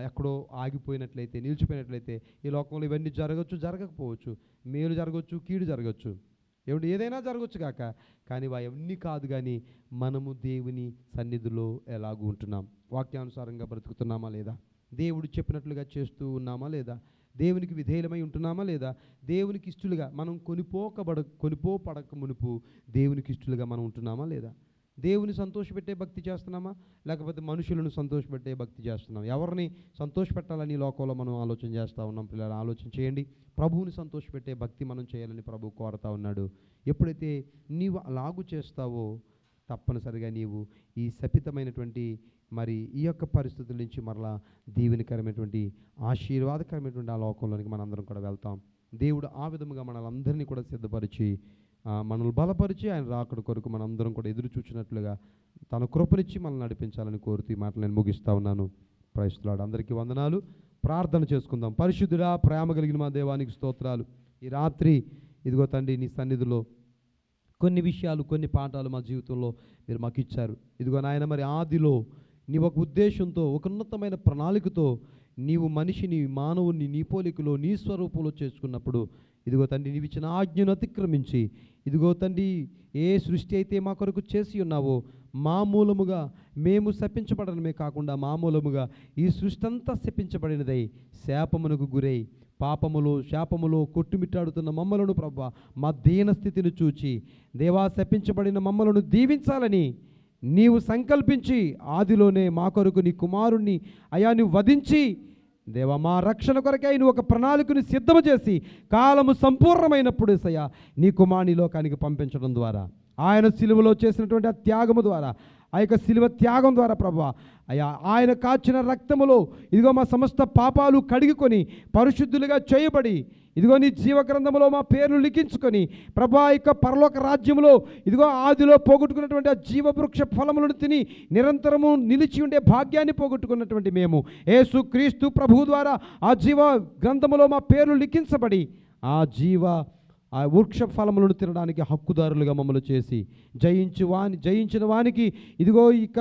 ఎక్కడో ఆగిపోయినట్లయితే, నిలిచిపోయినట్లయితే, ఈ లోకంలో ఇవన్నీ జరగచ్చు, జరగకపోవచ్చు, మేలు జరగచ్చు, కీడు జరగచ్చు, ఏదైనా జరగచ్చు కాక, కానీ అవన్నీ కాదు. కానీ మనము దేవుని సన్నిధిలో ఎలాగూ ఉంటున్నాం, వాక్యానుసారంగా బ్రతుకుతున్నామా లేదా, దేవుడు చెప్పినట్లుగా చేస్తూ ఉన్నామా లేదా, దేవునికి విధేయులమై ఉంటున్నామా లేదా, దేవునికి ఇష్టలుగా మనం కొనిపోపడక మునుపు దేవునికి ఇష్టలుగా మనం ఉంటున్నామా లేదా, దేవుని సంతోషపెట్టే భక్తి చేస్తున్నామా, లేకపోతే మనుషులను సంతోషపెట్టే భక్తి చేస్తున్నాం? ఎవరిని సంతోషపెట్టాలని లోకంలో మనం ఆలోచన చేస్తూ ఉన్నాం? పిల్లలు ఆలోచన చేయండి. ప్రభువుని సంతోషపెట్టే భక్తి మనం చేయాలని ప్రభు కోరుతా ఉన్నాడు. ఎప్పుడైతే నీవు అలాగు చేస్తావో తప్పనిసరిగా నీవు ఈ శపితమైనటువంటి మరి ఈ యొక్క పరిస్థితుల నుంచి మరలా దీవెనకరమైనటువంటి ఆశీర్వాదకరమైనటువంటి ఆ లోకంలోనికి మనందరం కూడా వెళ్తాం. దేవుడు ఆ విధముగా మనలందరినీ కూడా సిద్ధపరిచి మనల్ని బలపరిచి ఆయన రాకడ కొరకు మనందరం కూడా ఎదురు చూచినట్లుగా తన కృపనిచ్చి మనల్ని నడిపించాలని కోరుతూ ఈ మాటలు నేను ముగిస్తూ ఉన్నాను. Praise the lord. అందరికీ వందనాలు. ప్రార్థన చేసుకుందాం. పరిశుద్ధుడా, ప్రేమ కలిగిన మా దేవానికి స్తోత్రాలు. ఈ రాత్రి ఇదిగో తండ్రి, నీ సన్నిధిలో కొన్ని విషయాలు, కొన్ని పాఠాలు మా జీవితంలో మీరు మాకు ఇచ్చారు. ఇదిగో నాయన, మరి ఆదిలో నీ ఒక ఉద్దేశంతో, ఒక ఉన్నతమైన ప్రణాళికతో నీవు మనిషిని, మానవుని నీ పోలికలో, నీ స్వరూపంలో చేసుకున్నప్పుడు ఇదిగో తండ్రి, నీవు ఇచ్చిన ఆజ్ఞను అతిక్రమించి ఇదిగో తండ్రి, ఏ సృష్టి అయితే మా కొరకు చేసి ఉన్నావో మా మూలముగా మేము శపించబడడమే కాకుండా మా మూలముగా ఈ సృష్టి అంతా శపించబడినదై శాపమునకు గురై పాపములో శాపములో కొట్టుమిట్టాడుతున్న మమ్మలను ప్రభువా, మా దీనస్థితిని చూచి దేవా, శపించబడిన మమ్మలను దీవించాలని నీవు సంకల్పించి ఆదిలోనే మా కొరకు నీ కుమారుణ్ణి అయాన్ని వధించి దేవా, మా రక్షణ కొరకై నువ్వు ఒక ప్రణాళికను సిద్ధము చేసి కాలము సంపూర్ణమైనప్పుడు సయ్యా నీ కుమారుని లోకానికి పంపించడం ద్వారా, ఆయన సిలువలో చేసినటువంటి ఆ త్యాగము ద్వారా, ఆ యొక్క సిలువ త్యాగం ద్వారా ప్రభువా, అయ్యా ఆయన కాచిన రక్తములో ఇదిగో మా సమస్త పాపాలు కడిగికొని పరిశుద్ధులుగా చేయబడి ఇదిగో నీ జీవగ్రంథములో మా పేర్లు లిఖించుకొని ప్రభువా, యొక్క పరలోక రాజ్యములో ఇదిగో ఆదిలో పోగొట్టుకున్నటువంటి ఆ జీవవృక్ష ఫలములను తిని నిరంతరము నిలిచి ఉండే భాగ్యాన్ని పోగొట్టుకున్నటువంటి మేము యేసు క్రీస్తు ప్రభువు ద్వారా ఆ జీవ గ్రంథములో మా పేర్లు లిఖించబడి ఆ వృక్ష ఫలములను తినడానికి హక్కుదారులుగా మమ్మల్ని చేసి జయించిన వానికి ఇదిగో ఇక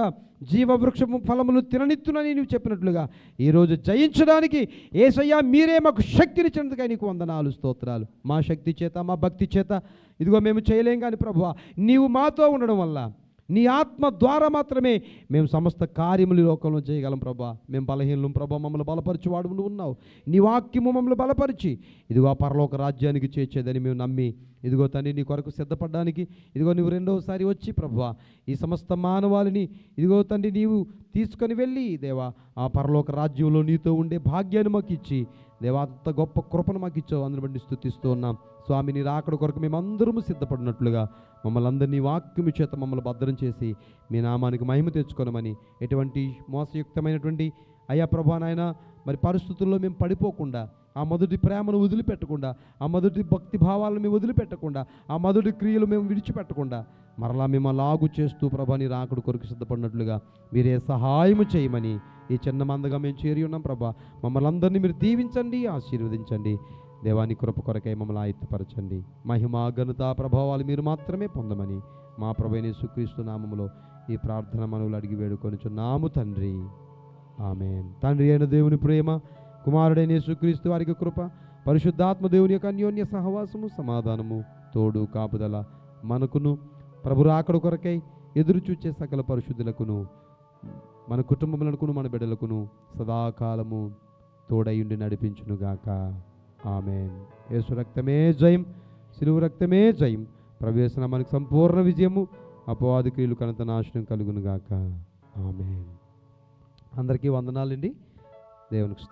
జీవవృక్షము ఫలములు తిననిత్తునని నీవు చెప్పినట్లుగా ఈరోజు జయించడానికి యేసయ్యా మీరే మాకు శక్తినిచ్చినందుకై నీకు వందనాలు, స్తోత్రాలు. మా శక్తి చేత, మా భక్తి చేత ఇదిగో మేము చేయలేం కానీ ప్రభువా, నీవు మాతో ఉండడం వల్ల నీ ఆత్మ ద్వారా మాత్రమే మేము సమస్త కార్యములు లోకంలో చేయగలం ప్రభా. మేము బలహీనం ప్రభా, మమ్మల్ని బలపరిచేవాడు నువ్వు ఉన్నావు. నీ వాక్యము మమ్మల్ని బలపరిచి ఇదిగో ఆ పరలోక రాజ్యానికి చేర్చేదని మేము నమ్మి ఇదిగో తండ్రి నీ కొరకు సిద్ధపడడానికి ఇదిగో నువ్వు రెండవసారి వచ్చి ప్రభువా, ఈ సమస్త మానవాళిని ఇదిగో తండ్రి నీవు తీసుకొని వెళ్ళి దేవా ఆ పరలోక రాజ్యంలో నీతో ఉండే భాగ్యాన్ని మాకు ఇచ్చి దేవా, అంత గొప్ప కృపను మాకు ఇచ్చావు. అందరి బట్టి స్తుతిస్తూ ఉన్నాం స్వామి. నీ రాకడ కొరకు మేము అందరము సిద్ధపడినట్లుగా మమ్మల్ని అందరినీ వాక్యము చేత మమ్మల్ని భద్రం చేసి మీ నామానికి మహిమ తెచ్చుకోనమని, ఎటువంటి మోసయుక్తమైనటువంటి అయ్యా ప్రభా నాయన మరి పరిస్థితుల్లో మేము పడిపోకుండా, ఆ మొదటి ప్రేమను వదిలిపెట్టకుండా, ఆ మొదటి భక్తి భావాలను మేము వదిలిపెట్టకుండా, ఆ మొదటి క్రియలు మేము విడిచిపెట్టకుండా మరలా మేము అలాగు చేస్తూ ప్రభా నీ రాకడ కొరకు సిద్ధపడినట్లుగా మీరే సహాయము చేయమని ఈ చిన్న మందగా మేము చేరి ఉన్నాం ప్రభా. మమ్మల్ని అందరినీ మీరు దీవించండి, ఆశీర్వదించండి. దేవాని కృప కొరకై మమ్మల్ని ఆయుత్తపరచండి. మహిమ ఘనత ప్రభావాలు మీరు మాత్రమే పొందమని మా ప్రభువైన యేసుక్రీస్తు నామములో ఈ ప్రార్థన మనవులు అడిగి వేడుకొనుచున్నాము తండ్రి, ఆమేన్. తండ్రి అయిన దేవుని ప్రేమ, కుమారుడైన యేసుక్రీస్తు వారికి కృప, పరిశుద్ధాత్మ దేవుని యొక్క అన్యోన్య సహవాసము, సమాధానము, తోడు కాపుదల మనకును ప్రభు రాకడ కొరకై ఎదురు చూచే సకల పరిశుద్ధులకును మన కుటుంబములకును మన బిడ్డలకును సదాకాలము తోడయుండి నడిపించునుగాక. ఆమేన్. యేసు రక్తమే జయం, సిలువ రక్తమే జయం. ప్రవేశన మనకు సంపూర్ణ విజయము, అపవాది క్రియలు కనంత నాశనం కలుగునుగాక. ఆమేన్. అందరికీ వందనాలండి. దేవునికి స్తోత్రం.